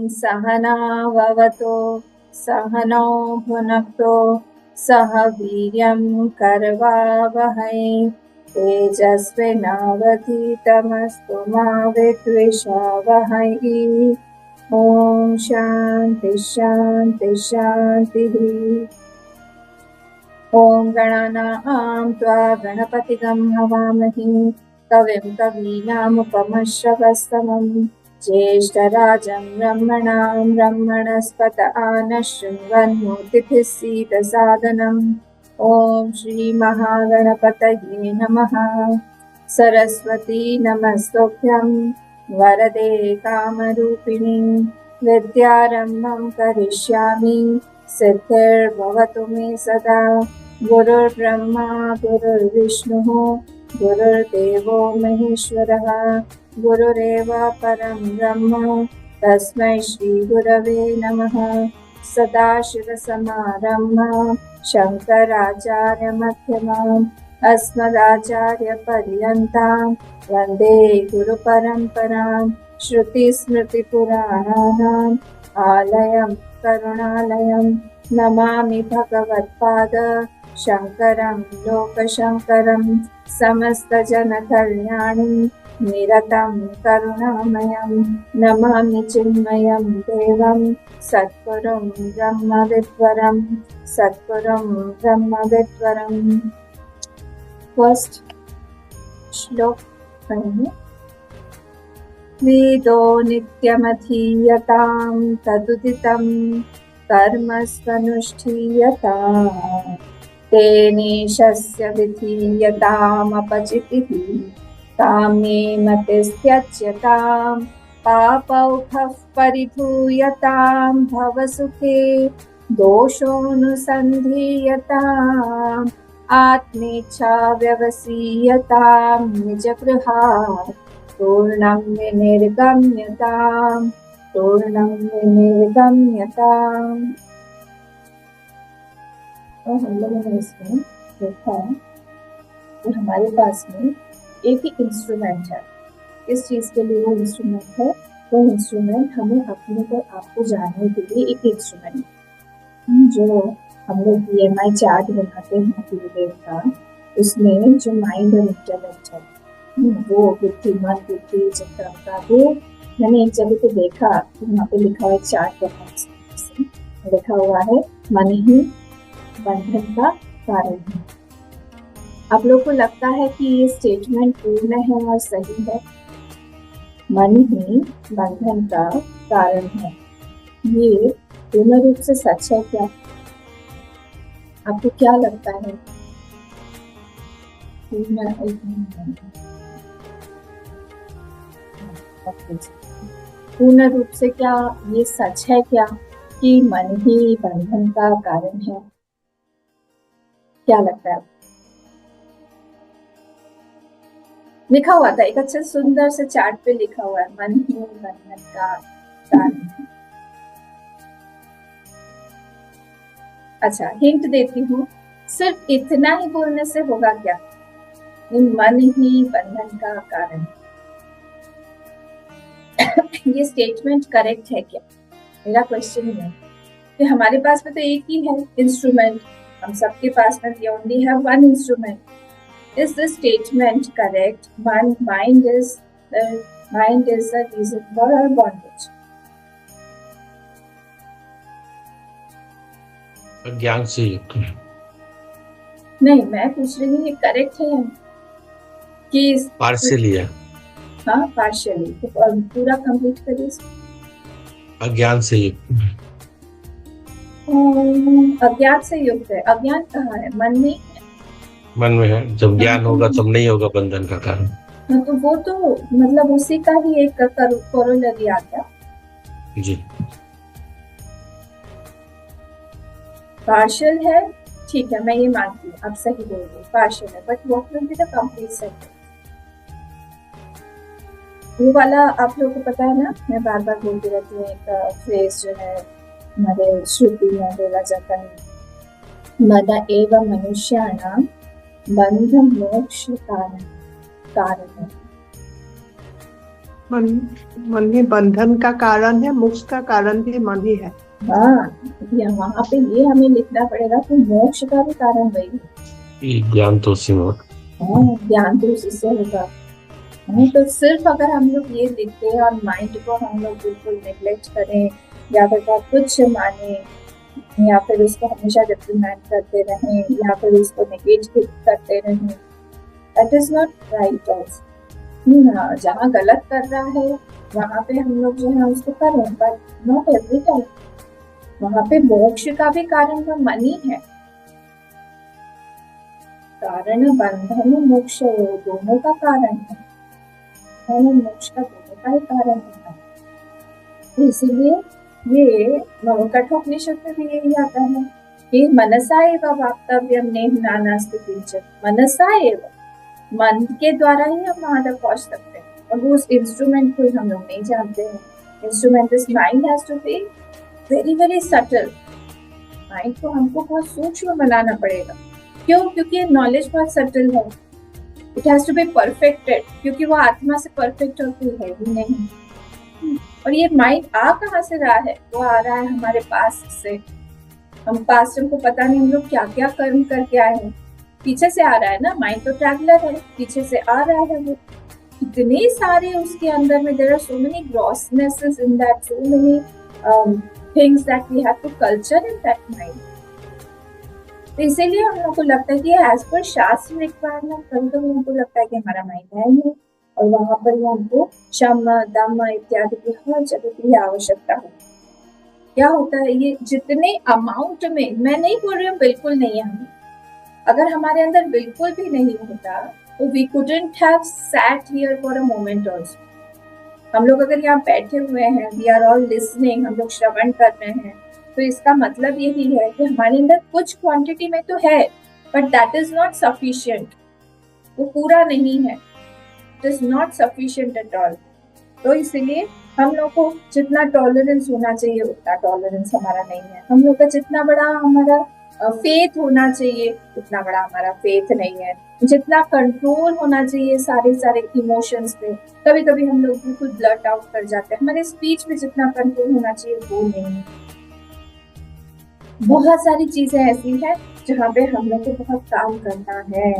सहनाववतु सहनौ भुनक्तु सह वीर्यं करवावहै तेजस्विनावधीतमस्तु मा विद्विषावहै। ॐ शान्ति शान्ति शान्तिः। ॐ गणानां त्वा गणपतिगं हवामहे कविं कवीनामुपमश्रवस्तमं ज्येष्ठराजं ब्रह्मणां ब्रह्मणस्पत आनः शृण्वन्नोतिभिः सीदसादनम्। ॐ श्रीमहागणपतये नमः। सरस्वती नमस्तुभ्यं वरदे कामरूपिणि विद्यारम्भं करिष्यामि सिद्धिर्भवतु मे सदा। गुरुर्ब्रह्मा गुरुर्विष्णुः गुरुर्देवो महेश्वरः गुरुरेव परं ब्रह्म तस्मै श्रीगुरवे नमः। सदाशिवसमारम्भां शङ्कराचार्यमध्यमाम् अस्मदाचार्यपर्यन्तां वन्दे गुरुपरम्परां। श्रुतिस्मृतिपुराणानाम् आलयं करुणालयं नमामि भगवत्पाद शङ्करं लोकशङ्करं समस्तजनकल्याणं निरतं करुणामयं नमामि चिन्मयं देवं सद्गुरुं ब्रह्मविद्वरं सद्गुरुं ब्रह्मविद्वरम्। फर्स्ट श्लोक पढ़ेंगे। वेदो नित्यमधीयतां तदुदितं कर्मस्वनुष्ठीयताम् तेनेशस्य विधीयतामपचितिः कामे मतिस्त्यज्यतां पापौघः परिधूयतां भवसुखे दोषोऽनुसन्धीयताम् आत्मेच्छा व्यवसीयतां निजगृहात् पूर्णं विनिर्गम्यताम् पूर्णं विनिर्गम्यताम्। तो हम लोगों ने इसमें देखा कि हमारे पास में एक ही इंस्ट्रूमेंट है। इस चीज के लिए वो इंस्ट्रूमेंट है, वो इंस्ट्रूमेंट हमें अपने को आपको जानने के लिए एक इंस्ट्रूमेंट जो हम लोग EMI चार्ट बनाते हैं गुरुदेव का, उसमें जो माइंड और इंटेलेक्ट है वो बुद्धिमान बुद्धि चिंता वो मैंने एक जगह पे देखा कि वहाँ पे लिखा हुआ है चार्ट बना लिखा हुआ है मन ही बंधन का कारण है। आप लोग को लगता है कि ये स्टेटमेंट पूर्ण है और सही है? मन ही बंधन का कारण है, ये पूर्ण रूप से सच है क्या? आपको क्या लगता है? पूर्ण रूप से क्या ये सच है क्या कि मन ही बंधन का कारण है? क्या लगता है? लिखा हुआ था एक अच्छा सुंदर से चार्ट पे लिखा हुआ है मन ही बंधन का कारण है। अच्छा, हिंट देती हूँ, सिर्फ इतना ही बोलने से होगा क्या? मन ही बंधन का कारण। ये स्टेटमेंट करेक्ट है क्या? मेरा क्वेश्चन है कि हमारे पास में तो एक ही है इंस्ट्रूमेंट, हम सबके पास में we only have one instrument. Is this statement correct? Mind is the reason for our bondage. ज्ञान से युक्त नहीं, मैं पूछ रही हूँ ये करेक्ट है कि पार्शियली है। हाँ, पार्शियली। तो पूरा कंप्लीट करिए। अज्ञान से युक्त। अज्ञान से युक्त है। अज्ञान कहाँ है? मन में है। जब ज्ञान होगा तब नहीं होगा बंधन का कारण। तो वो तो मतलब उसी का ही एक कोरोलरी आता जी। पार्शियल है, ठीक है, मैं ये मानती हूँ, आप सही बोल रहे हो, पार्शियल है, but what will be the complete sentence? वो वाला आप लोगों को पता है ना, मैं बार बार बोलती रहती हूँ, एक फ्रेज जो है हमारे श्रुति में बोला जाता है, मद एव मनुष्याणां बंध मोक्ष कारण। मन मन ही बंधन का कारण है, मोक्ष का कारण भी मन ही है। हाँ, वहाँ पे ये हमें लिखना पड़ेगा कि मोक्ष का भी कारण वही है। ये ज्ञान तो उसी में होगा। हाँ, ज्ञान तो उसी से होगा। तो सिर्फ अगर हम लोग ये लिखते हैं और माइंड को हम लोग बिल्कुल नेग्लेक्ट करें या फिर बहुत कुछ माने या फिर उसको हमेशा रिप्रीमेंड करते रहें या फिर उसको नेगेट करते रहें, that is not right also. जहाँ गलत कर रहा है वहाँ पे हम लोग जो है उसको करें, बट नॉट एवरी टाइम। वहाँ पे मोक्ष का भी कारण वो मन ही है। कारण बंधन मोक्ष दोनों का कारण है, मोक्ष का दोनों का ही कारण है। तो इसीलिए ये कठोपनिषद में भी यही आता है कि मनसा एव वाप्तव्यम नेह नानास्ति किंचन। मनसा एव, मन के द्वारा ही हम वहां तक पहुंच सकते हैं, और वो उस इंस्ट्रूमेंट को हम लोग नहीं जानते हैं। Instrument this mind has to be very very subtle. Mind को हमको बहुत सूक्ष्म बनाना पड़ेगा। क्यों? क्योंकि नॉलेज बहुत सटल है। It has to be perfected, क्योंकि वो आत्मा से परफेक्ट होती है ही नहीं। और ये माइंड आ कहाँ से रहा है? वो आ रहा है हमारे पास्ट से। हम पास्ट हमको पता नहीं हम लोग क्या क्या कर्म करके आए हैं, पीछे से आ रहा है ना। माइंड तो ट्रैवलर है, पीछे से आ रहा है वो। इतने सारे उसके अंदर में there are so many grossnesses in that, so many things that we have to culture in that mind. तो इसीलिए हम लोग को लगता है कि एज पर शास्त्र रिक्वायरमेंट, कभी कभी हमको लगता है कि हमारा माइंड है नहीं, और वहां पर हमको शम दम इत्यादि की हर जगह की आवश्यकता है। क्या होता है ये जितने अमाउंट में, मैं नहीं बोल रही हूँ बिल्कुल नहीं है, अगर हमारे अंदर बिल्कुल भी नहीं होता तो we couldn't have sat here for a moment also. हम लोग अगर यहाँ बैठे हुए हैं, we are all listening, हम लोग श्रवण कर रहे हैं, तो इसका मतलब यही है कि हमारे अंदर कुछ क्वांटिटी में तो है, but that is not sufficient. वो पूरा नहीं है, it is not sufficient at all. तो इसलिए हम लोग को जितना टॉलरेंस होना चाहिए उतना टॉलरेंस हमारा नहीं है। हम लोग का जितना बड़ा हमारा फेथ होना चाहिए उतना बड़ा हमारा फेथ नहीं है। जितना कंट्रोल होना चाहिए सारे इमोशंस पे, कभी कभी हम लोग बिल्कुल ब्लर्ट आउट कर जाते हैं। हमारे स्पीच पे जितना कंट्रोल होना चाहिए वो नहीं है। बहुत सारी चीजें ऐसी हैं जहाँ पे हम लोग को बहुत काम करना है।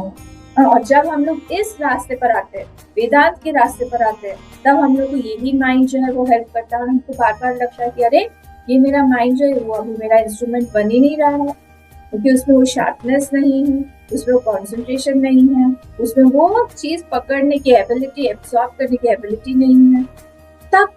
और जब हम लोग इस रास्ते पर आते हैं, वेदांत के रास्ते पर आते हैं, तब हम लोग को यही माइंड जो है वो हेल्प करता है। हमको बार बार लगता है कि अरे ये मेरा माइंड जो है वो अभी मेरा इंस्ट्रूमेंट बन ही नहीं रहा है, क्योंकि उसमें वो शार्पनेस नहीं है, उसमें वो कॉन्सेंट्रेशन नहीं है, उसमें वो चीज पकड़ने की एबिलिटी, एब्सॉर्ब करने की एबिलिटी नहीं है। तब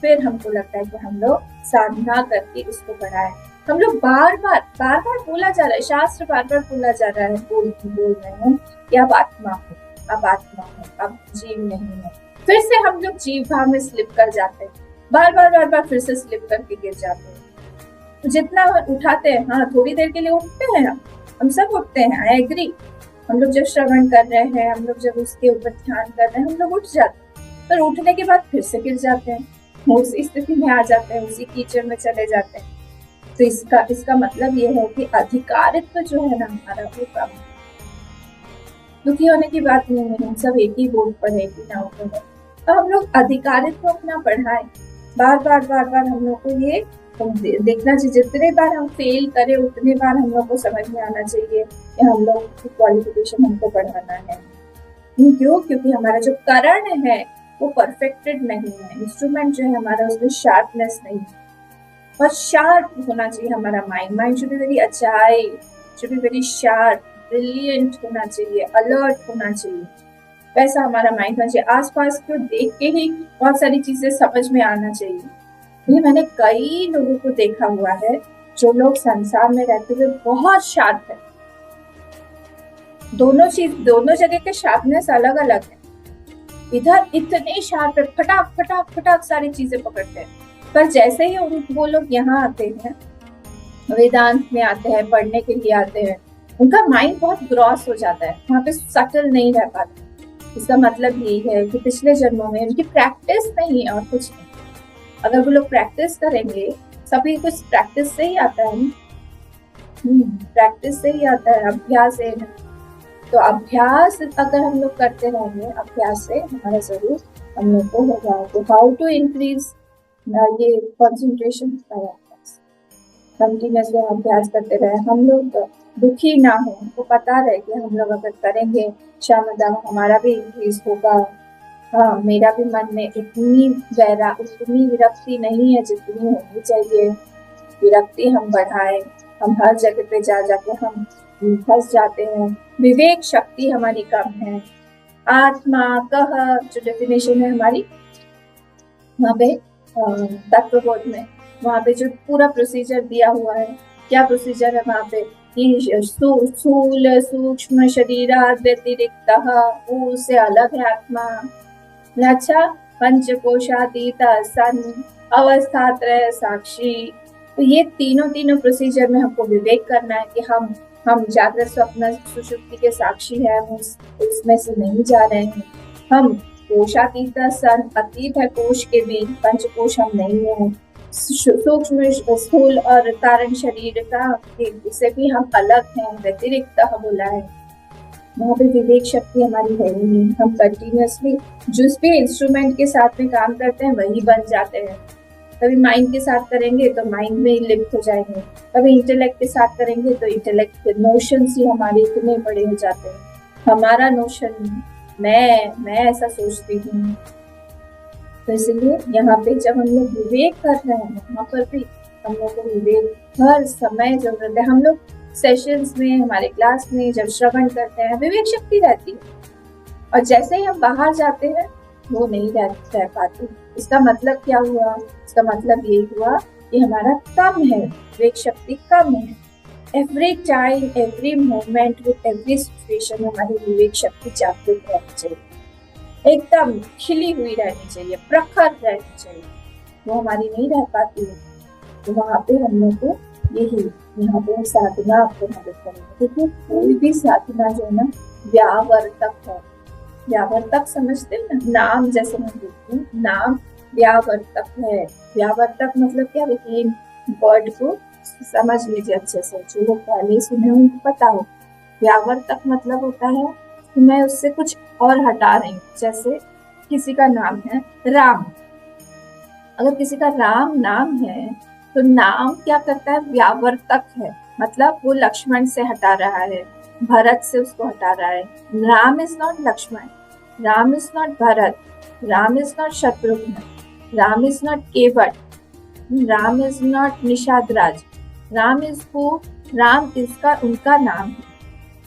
फिर हमको लगता है कि हम लोग साधना करके इसको बढ़ाएं। हम लोग बार बार बोला जा रहा है, शास्त्र बार बार बोला जा रहा है, बोल रहे हैं कि अब आत्मा हो, अब जीव नहीं है। फिर से हम लोग जीव भाव में स्लिप कर जाते हैं, बार फिर से स्लिप करके गिर जाते हैं। तो जितना उठाते हैं, हाँ थोड़ी देर के लिए उठते हैं, हम सब उठते हैं, आई एग्री। हम लोग जब श्रवण कर रहे हैं, हम लोग जब उसके ऊपर ध्यान कर रहे हैं, हम लोग उठ जाते हैं, पर उठने के बाद फिर से गिर जाते हैं, उसी स्थिति में आ जाते हैं, उसी कीचड़ में चले जाते हैं। तो इसका मतलब ये है कि अधिकारित्व जो है ना हमारा वो कम है। दुखी होने की बात नहीं है, हम सब एक ही बोर्ड पर है, एक ही नाव पर है। तो हम लोग अधिकारित्व अपना बढ़ाएं। बार हम लोग को ये देखना चाहिए, जितने बार हम फेल करें उतने बार हम लोग को समझ में आना चाहिए कि हम लोग की क्वालिफिकेशन हमको बढ़ाना है। क्यों? क्योंकि हमारा जो करण है वो परफेक्टेड नहीं है, इंस्ट्रूमेंट जो है हमारा उसमें शार्पनेस नहीं है। और शार्प होना चाहिए हमारा माइंड शुड बी वेरी अचाई, should be very sharp, brilliant होना चाहिए, अलर्ट होना चाहिए। वैसा हमारा माइंड होना चाहिए। आसपास को देख के ही बहुत सारी चीजें समझ में आना चाहिए। ये मैंने कई लोगों को देखा हुआ है जो लोग संसार में रहते हुए बहुत शार्प है। दोनों जगह के शार्पनेस अलग अलग है। इधर इतने शार्प है, फटाक सारी चीजें पकड़ते हैं, पर जैसे ही वो लोग यहाँ आते हैं, वेदांत में आते हैं, पढ़ने के लिए आते हैं, उनका माइंड बहुत ग्रॉस हो जाता है, वहाँ पे सटल नहीं रह पाता। इसका मतलब यही है कि पिछले जन्मों में उनकी प्रैक्टिस नहीं है और कुछ नहीं। अगर वो लोग प्रैक्टिस करेंगे, सभी कुछ प्रैक्टिस से ही आता है, प्रैक्टिस से ही आता है, अभ्यास है। तो अभ्यास अगर हम लोग करते रहेंगे, अभ्यास से हमारा जरूर हम लोग को होगा। तो हाउ टू इंक्रीज ये कंसंट्रेशन, कंटिन्यूस अभ्यास करते रहे, हम लोग दुखी ना हो। हमको पता रहे कि हम लोग अगर करेंगे क्षमता हमारा भी इंक्रीज होगा। हाँ, मेरा भी मन में उतनी विरक्ति नहीं है जितनी होनी चाहिए। विरक्ति हम बढ़ाएं, हम हर जगह पे जा जाके हम फंस जाते हैं। विवेक शक्ति हमारी कम है। आत्मा कह जो डेफिनेशन है हमारी वहाँ पे तत्वबोध में, वहाँ पे जो पूरा प्रोसीजर दिया हुआ है, क्या प्रोसीजर है वहाँ पे कि स्थूल सूक्ष्म शरीराद व्यतिरिक्त से अलग है आत्मा। अच्छा, पंचकोशातीत सन अवस्थात्रय साक्षी। तो ये तीनों प्रोसीजर में हमको विवेक करना है कि हम जागृत स्वप्न सुषुप्ति के साक्षी हैं, हम उसमें से नहीं जा रहे हैं। हम कोशातीत सन, अतीत है कोश के भी, पंचकोश हम नहीं है। सूक्ष्म स्थूल और कारण शरीर का से भी हम अलग हैं, व्यतिरिक्त बोला है। वहाँ पे विवेक शक्ति हमारी है ही नहीं। हम कंटिन्यूअसली जिस भी इंस्ट्रूमेंट के साथ में काम करते हैं वही बन जाते हैं। कभी माइंड के साथ करेंगे तो माइंड में ही लिप्त हो जाएंगे, कभी इंटेलेक्ट के साथ करेंगे तो इंटेलेक्ट के नोशंस ही हमारे इतने बड़े हो जाते हैं। हमारा नोशन मैं ऐसा सोचती हूँ। तो इसलिए यहाँ पे जब हम लोग विवेक कर रहे हैं, वहाँ पर भी हम लोग को विवेक हर समय जरूरत है। हम लोग सेशंस में, हमारे क्लास में जब श्रवण करते हैं विवेक शक्ति रहती है, और जैसे ही हम बाहर जाते हैं वो नहीं रह पाती। इसका मतलब क्या हुआ? इसका मतलब यही हुआ कि हमारा कम है, विवेक शक्ति कम है। Every time, every moment, with every situation हमारी विवेक शक्ति जागृत रहनी चाहिए, एकदम खिली हुई रहनी चाहिए, प्रखर रहनी चाहिए। वो हमारी नहीं रह पाती है। तो वहाँ पे हम लोग को यहाँ पे साधना आपको मदद करेंगे। देखिए, कोई भी साधना जो है ना व्यावर्तक है। व्यावर्तक समझते हैं ना, नाम जैसे मैं बोलती हूँ, नाम व्यावर्तक है। व्यावर्तक मतलब क्या? देखिए, वर्ड को समझ लीजिए अच्छे से, जो लोग पहले सुने उनको पता हो। व्यावर्तक मतलब होता है कि मैं उससे कुछ और हटा रही हूँ। जैसे किसी का नाम है राम, अगर किसी का राम नाम है तो नाम क्या करता है? व्यावर्तक है, मतलब वो लक्ष्मण से हटा रहा है, भरत से उसको हटा रहा है। Ram is not Lakshman, Ram is not Bharat, Ram is not Shatrughna, Ram is not Kevat, Ram is not Nishadraj. Ram is who? Ram इसका उनका नाम है।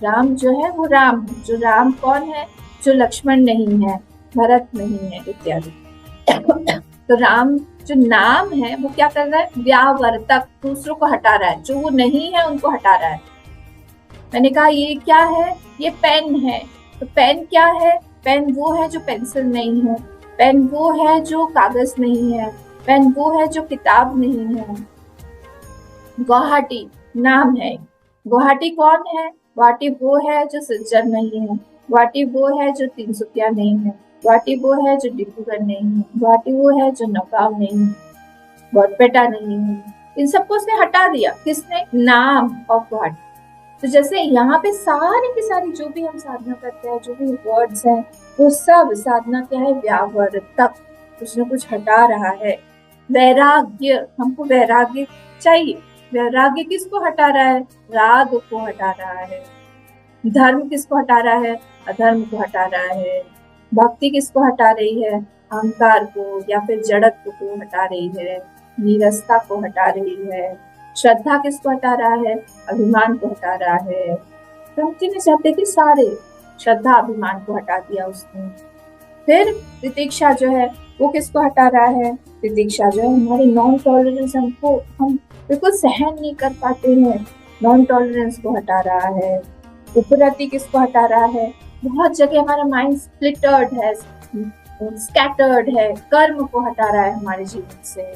राम जो है वो राम है। जो राम कौन है? जो लक्ष्मण नहीं है, भरत नहीं है, इत्यादि। तो राम जो नाम है वो क्या कर रहा है? व्यावर्तक, दूसरों को हटा रहा है, जो वो नहीं है उनको हटा रहा है। मैंने कहा ये क्या है? ये पेन है। तो पेन क्या है? पेन वो है जो पेंसिल नहीं है, पेन वो है जो कागज नहीं है, पेन वो है जो किताब नहीं है। गुवाहाटी नाम है। गुवाहाटी कौन है? गुवाहाटी वो है जो सिलचर नहीं है, गुवाहाटी वो है जो तिनसुकिया नहीं है, गुवाहाटी वो है जो डिब्रूगढ़ नहीं है, गुवाहाटी वो है जो नौगांव नहीं है, बरपेटा नहीं है। इन सबको उसने हटा दिया। किसने? नाम ऑफ गुवाहाटी। तो जैसे यहाँ पे सारी की सारी जो भी हम साधना करते हैं, जो भी वर्ड्स हैं, वो सब साधना क्या है? व्यावर्तक, कुछ न कुछ हटा रहा है। वैराग्य, हमको वैराग्य चाहिए। वैराग्य किसको हटा रहा है? राग को हटा रहा है। धर्म किसको हटा रहा है? अधर्म को हटा रहा है। भक्ति किसको हटा रही है? अहंकार को या फिर जड़त्व को हटा रही है, नीरसता को हटा रही है। श्रद्धा किसको हटा रहा है? अभिमान को हटा रहा है। भक्ति ने चाहते कि सारे श्रद्धा अभिमान को हटा दिया उसने। फिर प्रतीक्षा जो है वो किसको हटा रहा है? प्रतीक्षा जो है हमारी नॉन टॉलरेंस, हमको हम बिल्कुल सहन नहीं कर पाते हैं, नॉन टॉलरेंस को हटा रहा है। उपरति किसको हटा रहा है? बहुत जगह हमारा माइंड स्प्लिटर्ड है, स्कैटर्ड है, कर्म को हटा रहा है हमारे जीवन से।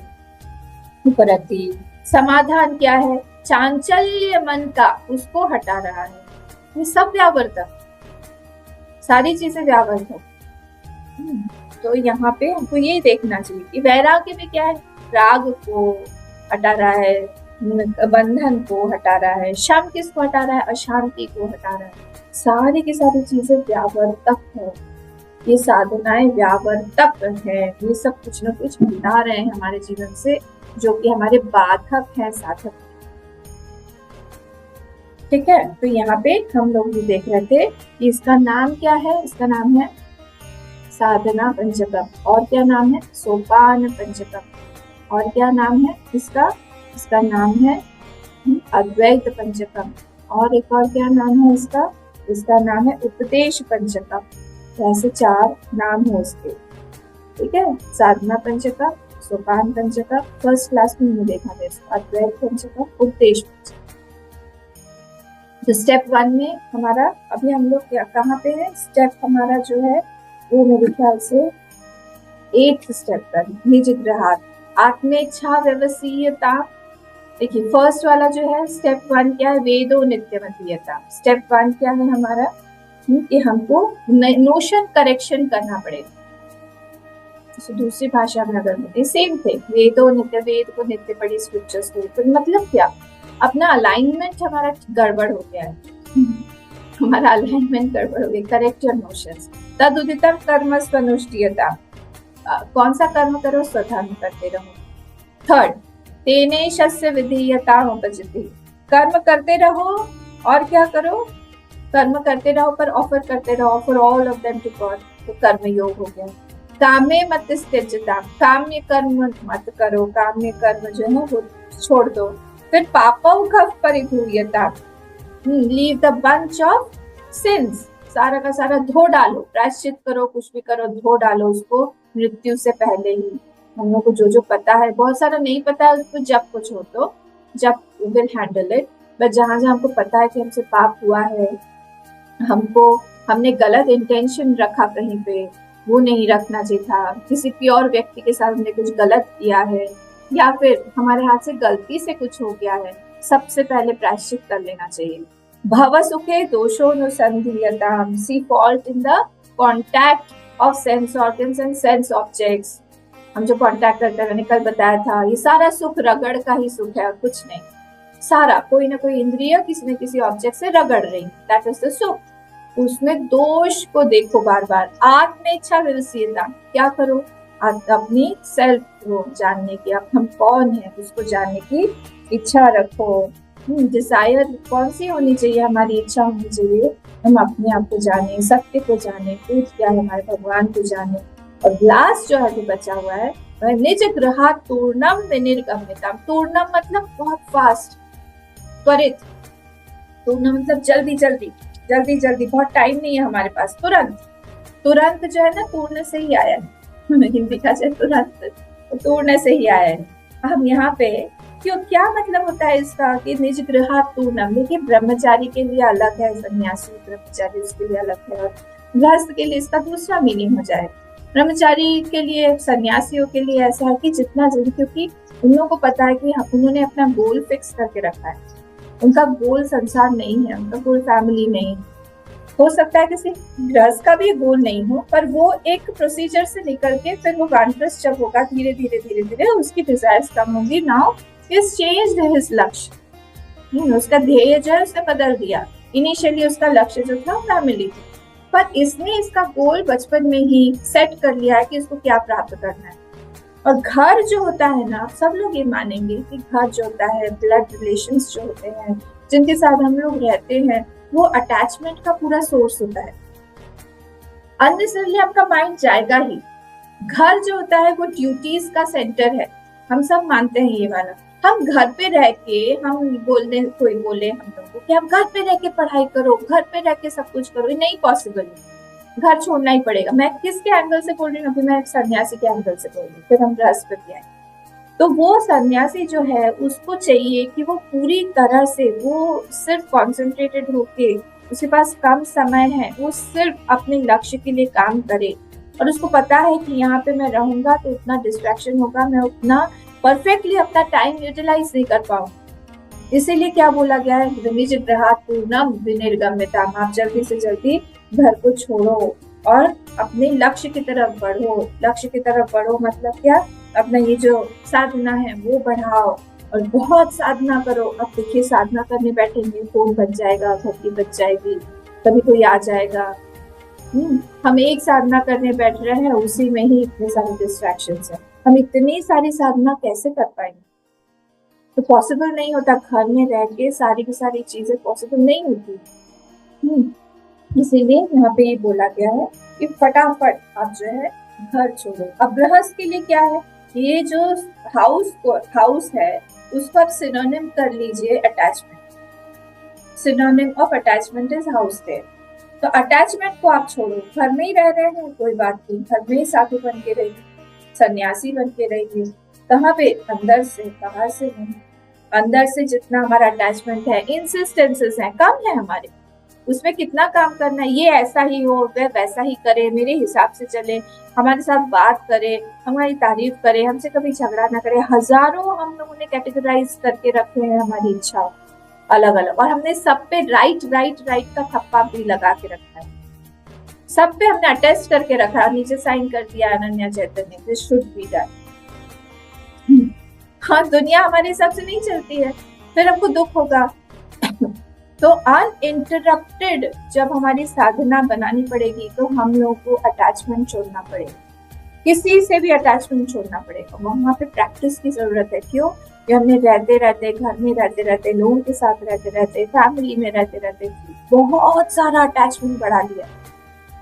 उपरति। समाधान क्या है? चांचल्य मन का, उसको हटा रहा है। ये सब व्यावर्तक, सारी चीजें व्यावर्तक। तो यहाँ पे हमको ये देखना चाहिए कि वैराग्य में क्या है? राग को हटा रहा है, बंधन को हटा रहा है। शम किसको हटा रहा है? अशांति को हटा रहा है। सारी की सारी चीजें व्यावर्तक है, ये साधनाएं व्यावर्तक है, ये सब कुछ न कुछ हटा रहे हैं हमारे जीवन से, जो कि हमारे बाधक है, साधक। ठीक है, तो यहाँ पे हम लोग भी देख रहे थे कि इसका नाम क्या है। इसका नाम है साधना पंचकम। और क्या नाम है? सोपान पंचकम। और क्या नाम है इसका नाम है अद्वैत पंचकम। और एक और क्या नाम है इसका नाम है उपदेश पंचकम। तो ऐसे 4 नाम है उसके। ठीक है, साधना पंचकम, सोपान पंचकम, फर्स्ट क्लास में हमने देखा था इसको, अद्वैत पंचकम, उपदेश पंचकम। तो स्टेप 1 में हमारा अभी हम लोग कहाँ पे है? स्टेप हमारा जो है वो मेरे ख्याल से 8th स्टेप पर, निज ग्रहात आत्मेच्छा व्यवसीयता। देखिए फर्स्ट वाला जो है स्टेप 1 क्या है? वेदो नित्यमतीयता। स्टेप 1 क्या है हमारा? कि हमको नोशन करेक्शन करना पड़ेगा। तो दूसरी भाषा में अगर बोलते सेम थे, वेदो नित्य, वेद को नित्य पढ़ी, स्क्रिप्चर्स को, तो मतलब क्या? अपना अलाइनमेंट हमारा गड़बड़ हो गया है। हमारा अलाइनमेंट गड़बड़ हो गया। Correct your notions. तदुदितम कर्म स्वनुष्ठीयता। कौन सा कर्म करो? स्वधर्म करते रहो। थर्ड, तेने शस्य विधीयता उपजति। कर्म करते रहो और क्या करो? कर्म करते रहो पर ऑफर करते रहो, for all of them to God. तो कर्म योग हो गया। कामे मत त्यजता। काम्य कर्म मत करो, काम्य कर्म जो है वो छोड़ दो। फिर पापौ खफ परिभूयता। Leave the bunch of sins. सारा का सारा धो डालो, प्रायश्चित करो, कुछ भी करो, धो डालो उसको मृत्यु से पहले ही। हम लोग को जो पता है, बहुत सारा नहीं पता है उसको, जब कुछ हो तो जब विल हैंडल इट। बट जहाँ जहाँ हमको पता है कि हमसे पाप हुआ है, हमने गलत इंटेंशन रखा कहीं पे, वो नहीं रखना चाहिए था, किसी प्योर व्यक्ति के साथ हमने कुछ गलत किया है, या फिर हमारे हाथ से गलती से कुछ हो गया है, सबसे पहले प्रायश्चित कर लेना चाहिए। भव सुखे दोषोनुसंधीयताम। See fault in the contact of sense organs and sense objects. हम जो कॉन्टैक्ट करते हैं, मैंने कल बताया था, ये सारा सुख रगड़ का ही सुख है और कुछ नहीं। सारा कोई ना कोई इंद्रिय किसी न किसी ऑब्जेक्ट से रगड़ रही, दैट इज द सुख। उसमें दोष को देखो बार बार। आत्मेच्छा विवसीयता। क्या करो? अपनी सेल्फ को जानने की, अब हम कौन है उसको जानने की इच्छा रखो। डिजायर कौन सी होनी चाहिए? हमारी इच्छा होनी चाहिए हम अपने आप को जाने, सत्य को जाने, ट्रूथ क्या है हमारे भगवान को जाने। और लास्ट जो है जो बचा हुआ है वह निज ग्रहा तूर्णम विनिर्गम्यताम। तूर्णम मतलब बहुत फास्ट, त्वरित। तूर्णम मतलब जल्दी जल्दी जल्दी जल्दी, बहुत टाइम नहीं है हमारे पास, तुरंत। तुरंत जो है ना, तूर्ण से ही आया है। हिंदी का जो तुरंत, तो तूर्ण से ही आया है। हम यहाँ पे क्यों, क्या मतलब होता है इसका कि निज ग्रहा तूर्णम। देखिए ब्रह्मचारी के लिए अलग है, सन्यासी ब्रह्मचारी उसके लिए अलग है, और गृहस्थ के लिए इसका दूसरा मीनिंग हो जाए। ब्रह्मचारी के लिए, सन्यासियों के लिए ऐसा है कि जितना जल्दी, क्योंकि उन लोगों को पता है कि उन्होंने अपना गोल फिक्स करके रखा है। उनका गोल संसार नहीं है, उनका गोल फैमिली नहीं। हो सकता है किसी गृहस्थ का भी गोल नहीं हो, पर वो एक प्रोसीजर से निकल के फिर वो वानप्रस्थ जब होगा, धीरे धीरे धीरे धीरे उसकी डिजायर्स कम होंगी। नाउ हिज चेंज्ड हिज लक्ष्य। उसका ध्येय जो है उसने बदल दिया। इनिशियली उसका लक्ष्य जो था फैमिली थी, पर इसने इसका गोल बचपन में ही सेट कर लिया है कि इसको क्या प्राप्त करना है। और घर जो होता है ना, सब लोग ये मानेंगे कि घर जो होता है, ब्लड रिलेशंस जो होते हैं, जिनके साथ हम लोग रहते हैं, वो अटैचमेंट का पूरा सोर्स होता है। अननेसेसरली आपका माइंड जाएगा ही। घर जो होता है वो ड्यूटीज का सेंटर है, हम सब मानते हैं ये वाला। हम घर पे रह के, हम बोलने, कोई बोले हम लोग को कि आप घर पे रह के पढ़ाई करो, घर पे रह के सब कुछ करो, ये नहीं पॉसिबल है। घर छोड़ना ही पड़ेगा। मैं किसके एंगल से बोल रही हूँ? अभी मैं एक सन्यासी के एंगल से बोल रही हूँ, फिर हम बृहस्पति आए। तो वो सन्यासी जो है उसको चाहिए कि वो पूरी तरह से, वो सिर्फ कॉन्सेंट्रेटेड होके, उसके पास कम समय है, वो सिर्फ अपने लक्ष्य के लिए काम करे। और उसको पता है कि यहाँ पे मैं रहूंगा तो उतना डिस्ट्रैक्शन होगा, मैं उतना परफेक्टली अपना टाइम यूटिलाइज नहीं कर पाऊँ। इसीलिए क्या बोला गया है? निज ग्रहा तूर्णम विनिर्गम्यताम। आप जल्दी से जल्दी घर को छोड़ो और अपने लक्ष्य की तरफ बढ़ो। लक्ष्य की तरफ बढ़ो मतलब क्या? अपना ये जो साधना है वो बढ़ाओ, और बहुत साधना करो। अब देखिए साधना करने बैठेंगे, फोन बज जाएगा, घंटी बज जाएगी, कभी कोई आ जाएगा। हम एक साधना करने बैठ रहे हैं, उसी में ही इतने सारे डिस्ट्रैक्शंस हैं। हम इतनी सारी साधना कैसे कर पाएंगे? तो पॉसिबल नहीं होता, घर में रह के सारी की सारी चीजें पॉसिबल नहीं होती। इसीलिए यहाँ पे ये बोला गया है कि फटाफट आप जो है घर छोड़ो। अब गृहस्थ के लिए क्या है, ये जो हाउस है उसको आप सिनोनिम कर लीजिए attachment. Synonym of attachment is house there. तो अटैचमेंट को आप छोड़ो, घर में ही रह रहे हैं कोई बात नहीं, घर में ही साधु बन के रहिए, सन्यासी बन के रहिए। कहाँ पे? अंदर से, बाहर से नहीं। अंदर से जितना हमारा अटैचमेंट है, इंसिस्टेंसेस है, कम है हमारे, उसमें कितना काम करना है। ये ऐसा ही हो, वह वैसा ही करे, मेरे हिसाब से चले, हमारे साथ बात करे, हमारी तारीफ करे, हमसे कभी झगड़ा ना करे। हजारों हम लोगों ने कैटेगराइज करके रखे हैं हमारी इच्छा अलग अलग, और हमने सब पे राइट का थप्पा भी लगा के रखा है। सब पे हमने अटेस्ट करके रखा, नीचे साइन कर दिया अनन्या चैतन्य, दिस शुड बी डन। हाँ, दुनिया हमारे हिसाब से नहीं चलती है, फिर हमको दुख होगा। तो अनइंटरप्टेड जब हमारी साधना बनानी पड़ेगी तो हम लोगों को अटैचमेंट छोड़ना पड़ेगा, किसी से भी अटैचमेंट छोड़ना पड़ेगा। वहां पे प्रैक्टिस की जरूरत है। क्यों? कि हमने रहते रहते, घर में रहते रहते, लोगों के साथ रहते रहते, फैमिली में रहते रहते बहुत सारा अटैचमेंट बढ़ा लिया।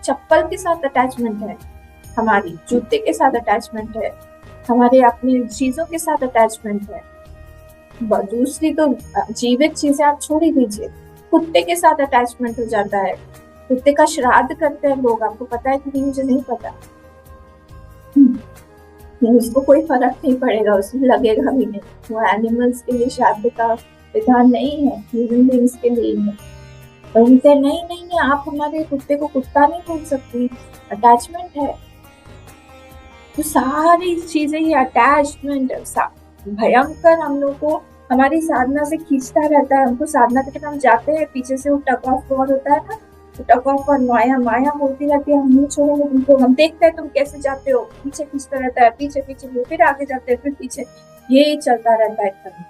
चप्पल के साथ अटैचमेंट है हमारी, जूते के साथ अटैचमेंट है हमारे, अपनी चीजों के साथ अटैचमेंट है। दूसरी तो जीवित चीजें आप छोड़ ही दीजिए, कुत्ते के साथ अटैचमेंट हो जाता है। कुत्ते का श्राद्ध करते हैं लोग, आपको पता है कि नहीं? मुझे नहीं पता। उसको कोई फर्क नहीं पड़ेगा, उसमें लगेगा भी नहीं। वो एनिमल्स के लिए श्राद्ध का विधान नहीं है, ह्यूमन बीइंग्स के लिए है। बोलते नहीं, आप हमारे कुत्ते को कुत्ता नहीं बोल सकती, अटैचमेंट है। तो सारी चीजें ये अटैचमेंट भयंकर हम लोग को हमारी साधना से खींचता रहता है। हमको साधना के हम जाते हैं, पीछे से वो टग ऑफ वॉर होता है ना, तो टग ऑफ और माया बोलती रहती है हम नहीं छोड़ेंगे तुमको, हम देखते हैं तुम कैसे जाते हो, पीछे खींचता रहता है, पीछे फिर आगे जाते हैं, फिर पीछे, ये चलता रहता है कभी।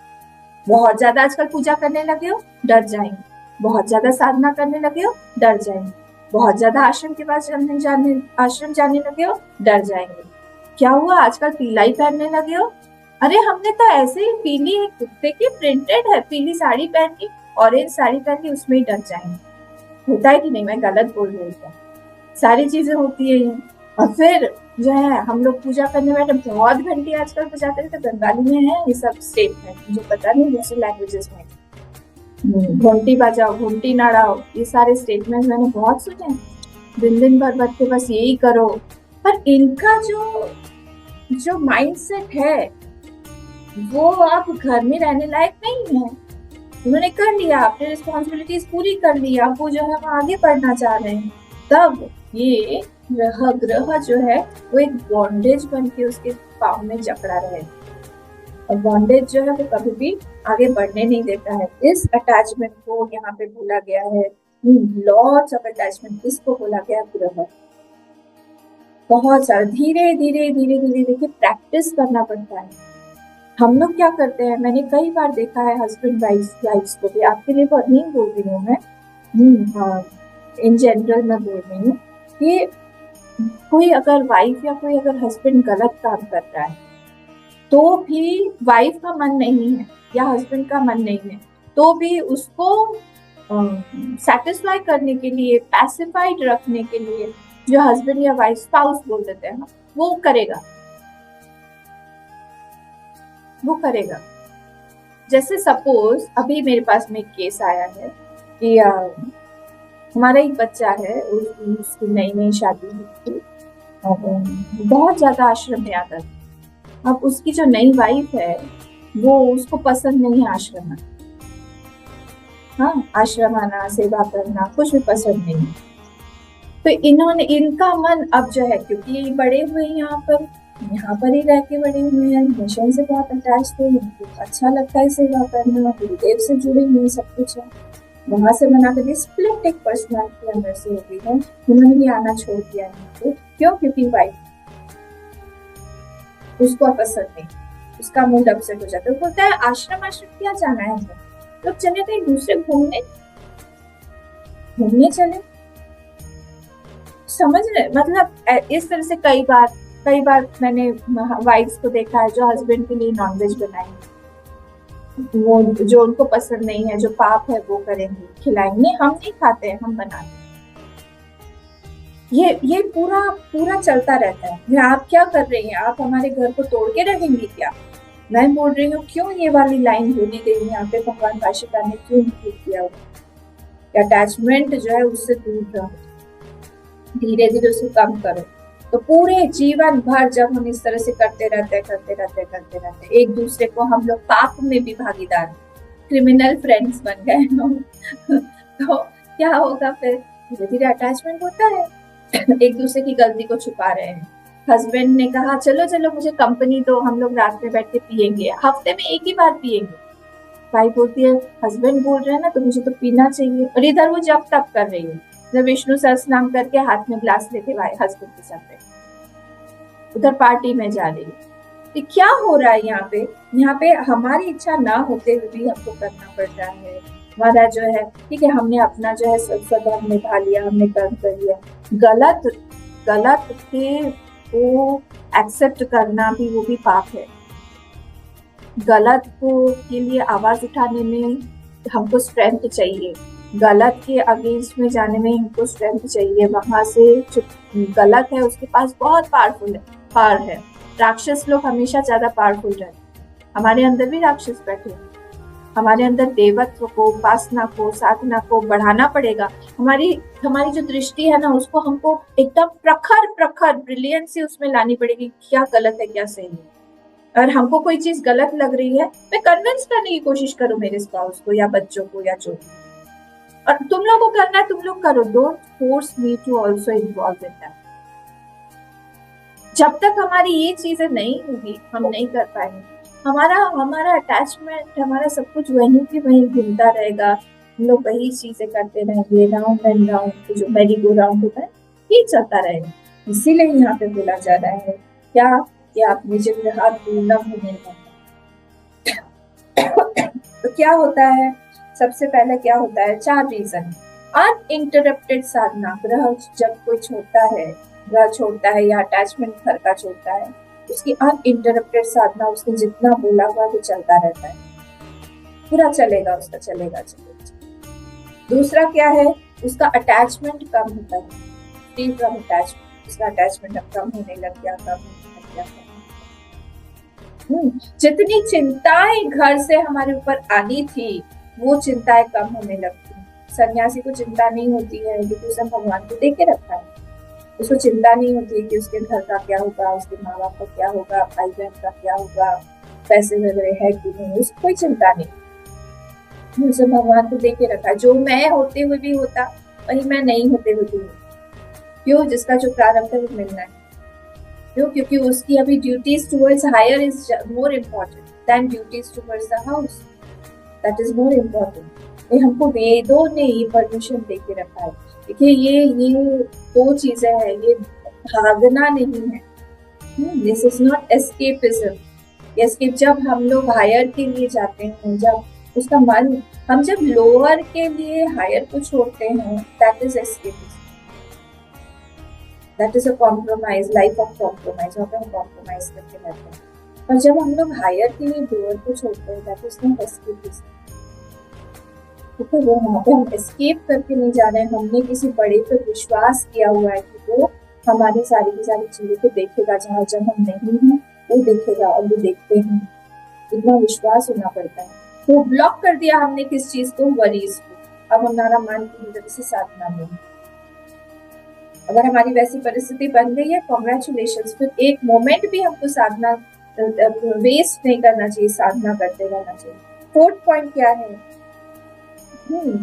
बहुत ज्यादा आजकल पूजा करने लगे हो, डर जाएंगे। बहुत ज्यादा साधना करने लगे हो, डर जाएंगे। बहुत ज्यादा आश्रम के पास आश्रम जाने लगे हो, डर जाएंगे। क्या हुआ? आजकल पीला ही पहनने लगे हो। अरे हमने तो ऐसे ही पीली कुत्ते की प्रिंटेड है, पीली साड़ी पहन की, ऑरेंज साड़ी पहन की, उसमें ही डर जाएंगे। होता है कि नहीं? मैं गलत बोल रही हूँ? सारी चीजें होती है ये। और फिर जो है हम लोग पूजा करने बैठे, बहुत घंटी आजकल बजाते हैं। तो बंगाली में है ये सब स्टेटमेंट, मुझे पता नहीं दूसरी लैंग्वेजेस में। घंटी बजाओ, घंटी नाड़ाओ, ये सारे स्टेटमेंट मैंने बहुत सुने। दिन भर बैठ के बस यही करो। पर इनका जो माइंडसेट है वो आप घर में रहने लायक नहीं है। उन्होंने कर लिया, अपनी रिस्पॉन्सिबिलिटीज पूरी कर ली, अब वो जो है वो आगे बढ़ना चाह रहे हैं। तब ये ग्रह जो है वो एक बॉन्डेज बन के उसके पाँव में जकड़ा रहे, और बॉन्डेज जो है वो कभी भी आगे बढ़ने नहीं देता है। इस अटैचमेंट को यहाँ पे बोला गया है, लॉस ऑफ अटैचमेंट, इसको बोला गया ग्रह। बहुत सारा धीरे धीरे देखिए प्रैक्टिस करना पड़ता है। हम लोग क्या करते हैं, मैंने कई बार देखा है हस्बैंड वाइफ्स को भी, आपके लिए बहुत नहीं बोल रही हूँ मैं, इन जनरल मैं बोल रही हूँ कि कोई अगर वाइफ या कोई अगर हस्बैंड गलत काम कर रहा है तो भी वाइफ का मन नहीं है या हस्बैंड का मन नहीं है, तो भी उसको सेटिस्फाई करने के लिए, पैसिफाइड रखने के लिए, जो हस्बैंड या वाइफ स्पाउस बोल देते हैं, वो करेगा। जैसे सपोज अभी मेरे पास में एक केस आया है कि हमारा एक बच्चा है, उसकी नई शादी हुई थी और बहुत ज्यादा आश्रम में आता था। अब उसकी जो नई वाइफ है वो उसको पसंद नहीं है आश्रम आना। हाँ, आश्रम आना, सेवा करना कुछ भी पसंद नहीं। तो इनका मन अब जो है, क्योंकि ये बड़े हुए यहाँ पर ही रह के बड़े हुए हैं, मिशन से बहुत अटैच थे, उनको अच्छा लगता है सेवा करना, गुरुदेव से जुड़े हुए सब कुछ है। वहां से मना कर स्प्लिट एक पर्सनालिटी अंदर से हो गई है, उन्होंने भी आना छोड़ दिया है। क्यों? क्योंकि वाइफ उसको पसंद नहीं। उसका मूड अपसेट हो जाता है, बोलता है आश्रम क्या जाना है, हमें लोग चले कहीं दूसरे घूमने चले। समझ रहे, मतलब इस तरह से कई बार मैंने वाइफ्स को देखा है जो हस्बैंड के लिए नॉनवेज बनाएंगे, वो जो उनको पसंद नहीं है, जो पाप है वो करेंगे, खिलाएंगे। हम नहीं खाते हैं, हम बनाते। ये पूरा चलता रहता है। आप क्या कर रही हैं, आप हमारे घर को तोड़ के रखेंगी क्या? मैं बोल रही हूँ क्यों ये वाली लाइन बोली गई यहाँ पे, भगवान भाष्यकार ने क्यों इंक्लूड किया हुआ? अटैचमेंट जो है उससे दूर रहो, धीरे धीरे उसे कम करो। तो पूरे जीवन भर जब हम इस तरह से करते रहते एक दूसरे को, हम लोग पाप में भी भागीदार, क्रिमिनल फ्रेंड्स बन गए हम तो क्या होगा फिर? धीरे धीरे अटैचमेंट होता है, एक दूसरे की गलती को छुपा रहे हैं। हस्बैंड ने कहा चलो मुझे कंपनी दो, हम लोग रात में बैठ के पियेंगे, हफ्ते में एक ही बार पियेंगे। वाइफ बोलती है हस्बैंड बोल रहे हैं ना तो मुझे तो पीना चाहिए, और इधर वो जब तब कर रही है, जब विष्णु सहस्त्रनाम करके हाथ में ग्लास लेके हस्बैंड के साथ उधर पार्टी में जा रही है। तो क्या हो रहा है यहाँ पे हमारी इच्छा ना होते हुए भी हमको करना पड़ रहा है। हमारा जो है, ठीक है, हमने अपना जो है सदधर्म निभा लिया, हमने कर्म कर लिया, गलत के को एक्सेप्ट करना भी वो भी पाप है। गलत को के लिए आवाज उठाने में हमको स्ट्रेंथ चाहिए, गलत के अगेंस्ट में जाने में हमको स्ट्रेंथ चाहिए। वहां से जो गलत है उसके पास बहुत पावर है। राक्षस लोग हमेशा ज्यादा पावरफुल रहते हैं। हमारे अंदर भी राक्षस बैठे हैं, हमारे अंदर देवत्व को, उपासना को, साधना को बढ़ाना पड़ेगा। हमारी जो दृष्टि है ना, उसको हमको एकदम प्रखर ब्रिलियंस से उसमें लानी पड़ेगी, क्या गलत है क्या सही है। और हमको कोई चीज गलत लग रही है, मैं कन्विंस करने की कोशिश करूं मेरे स्पाउस को या बच्चों को या जो, और तुम लोगों को करना है तुम लोग करो, don't force me to also involve in that. जब तक हमारी ये चीजें नहीं होगी, हम नहीं कर पाएंगे। हमारा अटैचमेंट, हमारा सब कुछ वहीं की वहीं घूमता रहेगा, हम लोग वही चीजें करते रहेंगे, राउंड एंड राउंड, जो मेरी गो राउंड होता है ये चलता रहेगा। इसीलिए यहाँ पे बोला जा रहा है क्या कि आप निज ग्रहात पूर्ण होने तो क्या होता है, सबसे पहले क्या होता है, 4 रीजन। अनइंटरप्टेड साधना, ग्रह जब कोई छोड़ता है, ग्रह छोड़ता है या अटैचमेंट घर का छोड़ता है, उसकी अनइंटरप्टेड साधना, उसने जितना बोला हुआ वो चलता रहता है, पूरा चलेगा उसका, चलेगा। दूसरा क्या है, उसका अटैचमेंट कम होता है, फ्री फ्रॉम अटैचमेंट, उसका अटैचमेंट अब कम होने लग गया। जितनी चिंताएं घर से हमारे ऊपर आनी थी वो चिंताएं कम होने लगती हैं। सन्यासी को चिंता नहीं होती है क्योंकि उसने भगवान को देख के रखा है, उसको चिंता नहीं होती है कि उसके घर का क्या होगा, उसके माँ बाप का क्या होगा, भाई बहन का क्या होगा, पैसे वगैरह है कि नहीं, उसको कोई चिंता नहीं। उसने भगवान को देख के रखा है, जो मैं होते हुए भी होता वही मैं नहीं होते हुए भी होता। क्यों? जिसका जो प्रारब्ध है वो मिलना है। क्यों? क्योंकि उसकी अभी duties towards higher is more important than duties towards the house, that is more important. ये हमको वेदों ने ये परमिशन दे के रखा है। देखिए ये 2 चीजें हैं, ये भागना नहीं है, this is not escapism. Escape जब हम लोग हायर के लिए जाते हैं, जब उसका मन, हम जब लोअर के लिए हायर को छोड़ते हैं, that is escapism, that is a compromise, life of compromise, वहाँ पे हम कॉम्प्रोमाइज करके रहते हैं। और जब हम लोग हायर के लिए लोअर को छोड़ते हैं, दैट इज नॉट एस्केपिज्म, क्योंकि वो वहाँ पे हम एस्केप करके नहीं जा रहे हैं, हमने किसी बड़े पे विश्वास किया हुआ है कि वो हमारी सारी की सारी चीजों को देखेगा, जहाँ जब हम नहीं हैं वो देखेगा, और वो देखते हैं, इतना विश्वास होना पड़ता है। तो ब्लॉक कर दिया हमने किस चीज को, वरीज को। अब हमारा मन पूरी तरह से साधना में, अगर हमारी वैसी परिस्थिति बन गई है, कॉन्ग्रेचुलेशंस, फिर एक मोमेंट भी हमको साधना वेस्ट नहीं करना चाहिए, साधना करते रहना चाहिए। 4th पॉइंट क्या है,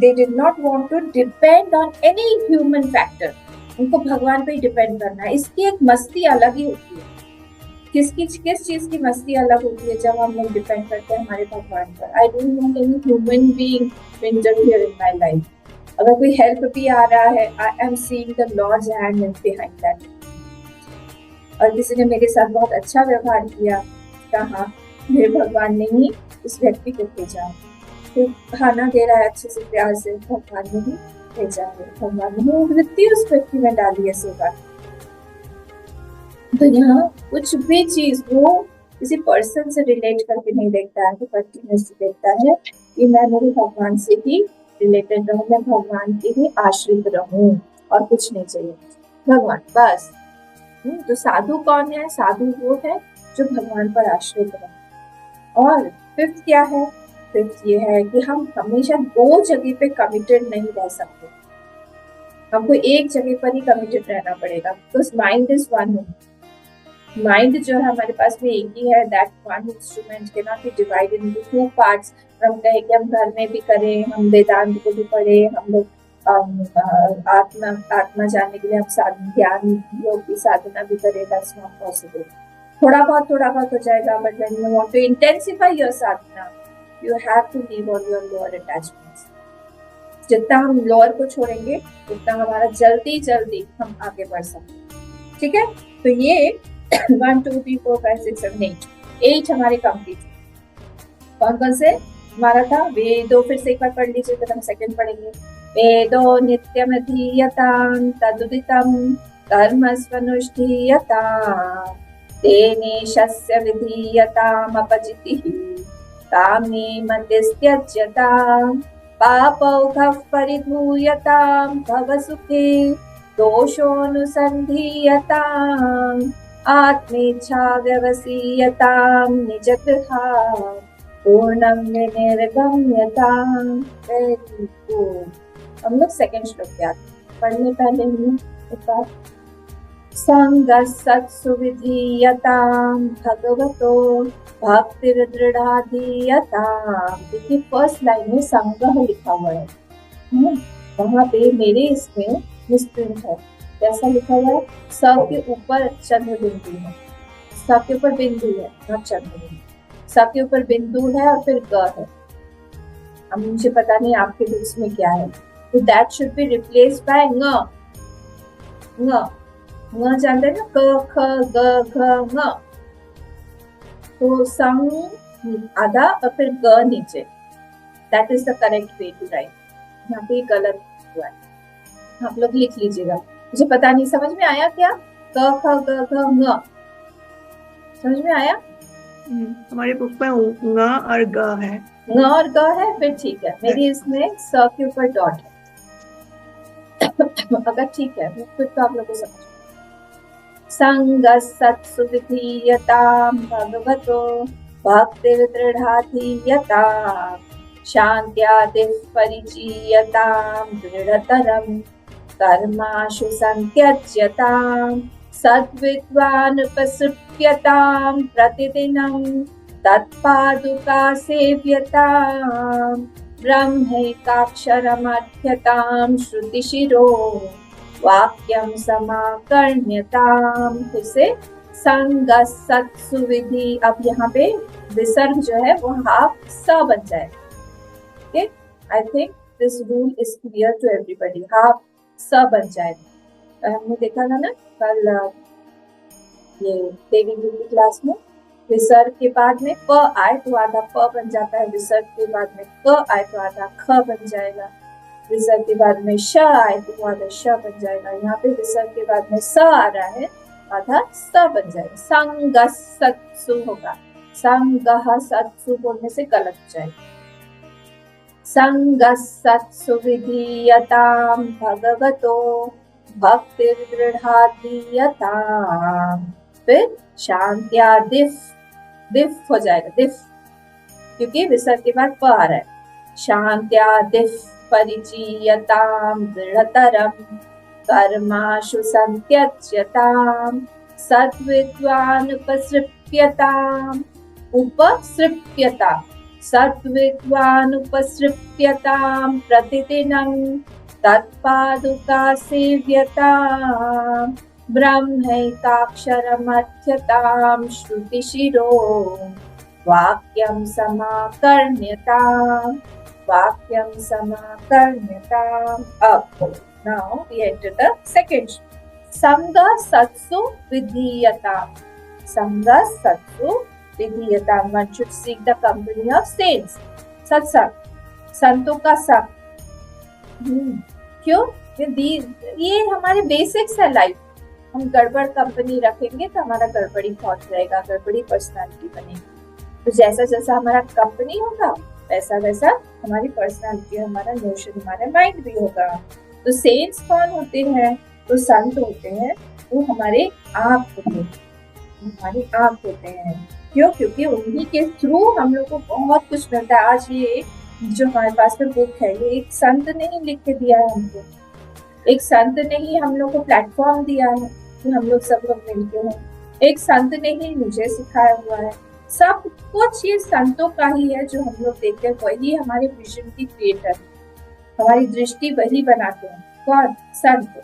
they did not want to depend on any human factor, उनको भगवान पे ही डिपेंड करना है। इसकी एक मस्ती अलग ही होती है। किस चीज की मस्ती अलग होती है, जब हम लोग डिपेंड करते हैं हमारे भगवान पर। I don't want any human being interfere here in my life. अगर कोई हेल्प भी आ रहा है, I am seeing the lord's hand behind that. और किसी ने मेरे साथ बहुत अच्छा व्यवहार किया, कहा मेरे भगवान ने ही इस व्यक्ति को भेजा है, तो खाना दे रहा है अच्छे से प्यार से, भगवान ने ही भेजा है, भगवान ने ही वृत्ति उस व्यक्ति में डाली है सेवा। तो यहाँ कुछ भी चीज वो किसी पर्सन से रिलेट करके नहीं देखता है, तो कंटिन्यूसली देखता है कि मैं मेरे भगवान से ही रिलेटेड रहूं, मैं भगवान के ही आश्रित रहूं और कुछ नहीं चाहिए, भगवान बस। तो साधु कौन है? साधु वो है जो भगवान पर आश्रित है। और फिफ्थ क्या है? फिफ्थ ये है कि हम हमेशा दो जगह पे कमिटेड नहीं रह सकते, हमको एक जगह पर ही कमिटेड रहना पड़ेगा, because mind is one. Mind जो है हमारे पास में एक ही है, that one instrument can not be divided into two parts. हम कहें कि हम घर में भी करें, हम वेदांत को भी पढ़े, हम लोग आत्मा जानने के लिए हम ज्ञान योग की साधना भी करें, दैट्स नॉट पॉसिबल। थोड़ा बहुत हो जाएगा, but when you want to intensify your sadhana, you have to leave all your lower attachments. जितना हम लोअर को छोड़ेंगे उतना हमारा जल्दी हम आगे बढ़ सकते। ठीक है, तो ये 1 2 3 4 5 6 7 8 हमारे कंप्लीट। कौन कौन से हमारा था? वेदो, फिर से एक बार पढ़ लीजिए, फिर हम सेकंड पढ़ेंगे। वेदो नित्यमधीयतां तदुदितं कर्मस्वनुष्ठीयतां तेनेशस्य विधीयतामपचितिः कामे मतिस्त्यज्यतां पापौघः परिधूयतां भवसुखे दोषोऽनुसन्धीयताम् आत्मेच्छा व्यवसीयतां निजगृहात् पूर्णं विनिर्गम्यताम्। Very good. हम लोग सेकंड श्लोक याद पढ़ने पहले ही एक बार। संगसत्सु विधीयतां भगवतो भक्तिर्दृढ़ाधीयताम्। देखिए फर्स्ट लाइन में संगह लिखा हुआ है, वहां पे मेरे इसमें मिसप्रिंट है। कैसा लिखा हुआ है? स के ऊपर चंद्र बिंदु है, स के ऊपर बिंदु है, नॉट चंद्र बिंदु। स के ऊपर बिंदु है और फिर ग है। अब मुझे पता नहीं आपके बुक्स में क्या है, तो that should be replaced by ङ। जानते हैं ना, क ख ग घ ङ। तो संग आधा और फिर ग नीचे, that is the correct way to write. यहाँ पे गलत हुआ है, आप लोग लिख लीजिएगा। मुझे पता नहीं, समझ में आया क्या? क ख ग घ ङ समझ में आया? हमारे बुक में ङ और ग है, ङ और ग है, फिर ठीक है। मेरी इसमें स के ऊपर डॉट है। अगर ठीक है फिर तो आप लोग को समझ। संगसत्सु विधीयतां भगवतो भक्तिर्दृढ़ाधीयताम् शान्त्यादिः परिचीयतां दृढ़तरं कर्माशु संत्यज्यताम् सद्विद्वानुपसृप्यतां प्रतिदिनं तत्पादुका सेव्यताम् ब्रह्मैकाक्षरमध्यतां श्रुतिशिरो वाक्यं समाकर्ण्यताम्। फिर से संगसत्सु विधि। अब यहाँ पे विसर्ग जो है वो हाफ स बन जाए। Okay, I think this rule is clear to everybody. Half स बन जाए। हमने देखा था ना कल ये देवी की क्लास में, विसर्ग के बाद में प आए तो आधा प बन जाता है, विसर्ग के बाद में क आए तो आधा ख बन जाएगा, विसर्ग के बाद में श आए तो आधा श बन जाएगा। यहाँ पे विसर्ग के बाद में स आ रहा है, आधा स बन जाएगा। संगसत्सु होगा, संगह सत्सु बोलने से गलत हो जाएगा। संगसत्सु विधीयतां भगवतो भक्तिर्दृढ़ाधीयताम्। फिर शांत्या दिफ हो जाएगा, दिफ, क्योंकि विसर्ग के बाद प आ रहा है। शांत्या दिफ परिचीयतां दृढ़तरं कर्माशु संत्यज्यतां सद्विद्वानुपसृप्यताम् सद्विद्वानुपसृप्यतां प्रतिदिनं तत्पादुका सेव्यताम् ब्रह्मैकाक्षरमध्यतां श्रुतिशिरो वाक्यं समाकर्ण्यताम् Up. Now we enter the second. Sanga satsu vidhiyata. Sanga satsu विधीयता, one should seek the company of saints, सत्संग, संतों का संग। क्यों? ये हमारे बेसिक्स है लाइफ। हम गड़बड़ कंपनी रखेंगे तो हमारा गड़बड़ी थॉट रहेगा, गड़बड़ी पर्सनालिटी बनेगी। तो जैसा जैसा हमारा कंपनी होगा वैसा वैसा हमारी पर्सनालिटी, हमारा नोशन, हमारा माइंड भी होगा। तो सेंट्स कौन होते हैं? तो संत होते हैं, वो हमारे आँख होते हैं, हमारी आँख होते हैं। क्यों? क्योंकि उन्हीं के थ्रू हम लोग को बहुत कुछ मिलता है। आज ये जो हमारे पास में बुक है, ये एक संत ने ही लिख के दिया है हमको, एक संत ने ही हम लोग को प्लेटफॉर्म दिया है कि हम लोग सब लोग मिलके हैं, एक संत ने ही मुझे सिखाया हुआ है। सब कुछ ये संतों का ही है जो हम लोग देखते हैं, वही हमारे विजन की क्रिएटर, हमारी दृष्टि वही बनाते हैं। कौन? संत।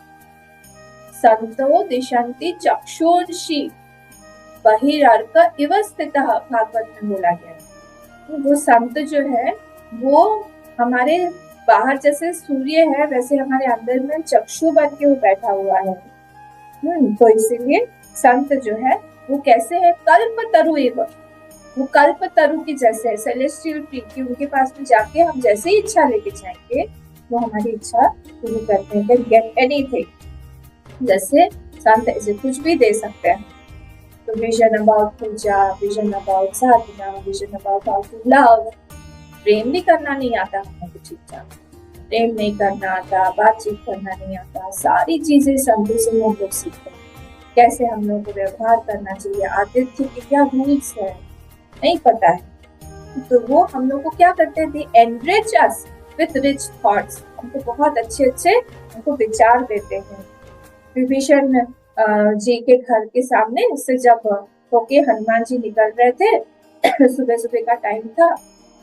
संतो दिशंति चक्षुषी बहिर्अर्क इव स्थितः, भागवत में बोला गया है। वो संत जो है वो हमारे बाहर जैसे सूर्य है वैसे हमारे अंदर में चक्षु बन के वो बैठा हुआ है। तो इसीलिए संत जो है वो कैसे है? कल्प तरु एवं, वो कल्प तरु की जैसे है, सेलेस्टियल ट्री की। उनके पास में जाके हम जैसे ही इच्छा लेके जाएंगे वो हमारी इच्छा पूरी करते हैं। Can get anything. जैसे संत ऐसे कुछ भी दे सकते हैं। तो vision about puja, vision about sadhana, vision about how to love. प्रेम भी करना नहीं आता हमको ठीक ठाक, प्रेम नहीं करना आता, बातचीत करना नहीं आता, सारी चीजें संतों से हम लोग सीखते हैं। कैसे हम लोग को व्यवहार करना चाहिए, आतिथ्य के क्या रूल्स है नहीं पता है। तो वो हम लोग को क्या करते थे? Enrich us with rich thoughts. हमको बहुत अच्छे अच्छे हमको विचार देते हैं। विभीषण जी के घर के सामने से जब होके हनुमान जी निकल रहे थे सुबह सुबह का टाइम था,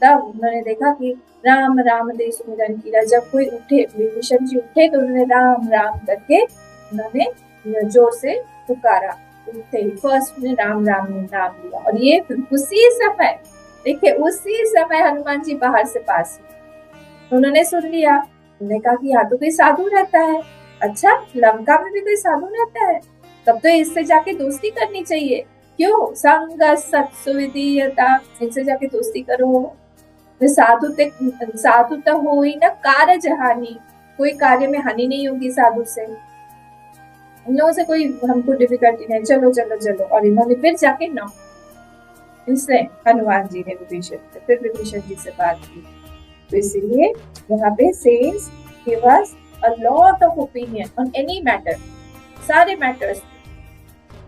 तब उन्होंने देखा कि राम राम दे सुमिरन किया। जब कोई उठे, विभीषण जी उठे तो उन्होंने राम राम करके उन्होंने जोर से पुकारा। उठते ही फर्स्ट में राम राम नाम लिया। और ये उसी समय, देखिए उसी समय हनुमान जी बाहर से पास उन्होंने सुन लिया। उन्होंने कहा कि यहाँ तो कोई साधु रहता है। अच्छा, लंका में भी कोई साधु रहता है? तब तो इससे जाके दोस्ती करनी चाहिए। क्यों? संग सत्सुविधीयता, इनसे जाके दोस्ती करो। साधु तो हो ही ना कार्य हानि, कोई कार्य में हानि नहीं होगी साधु से। इन लोगों से कोई हमको डिफिकल्टी नहीं, चलो चलो चलो। और इन्होंने फिर जाके ना, इससे हनुमान जी ने फिर विभीषण जी से बात की। तो इसीलिए यहाँ पे says give us a lot of opinion on any matter, सारे मैटर्स।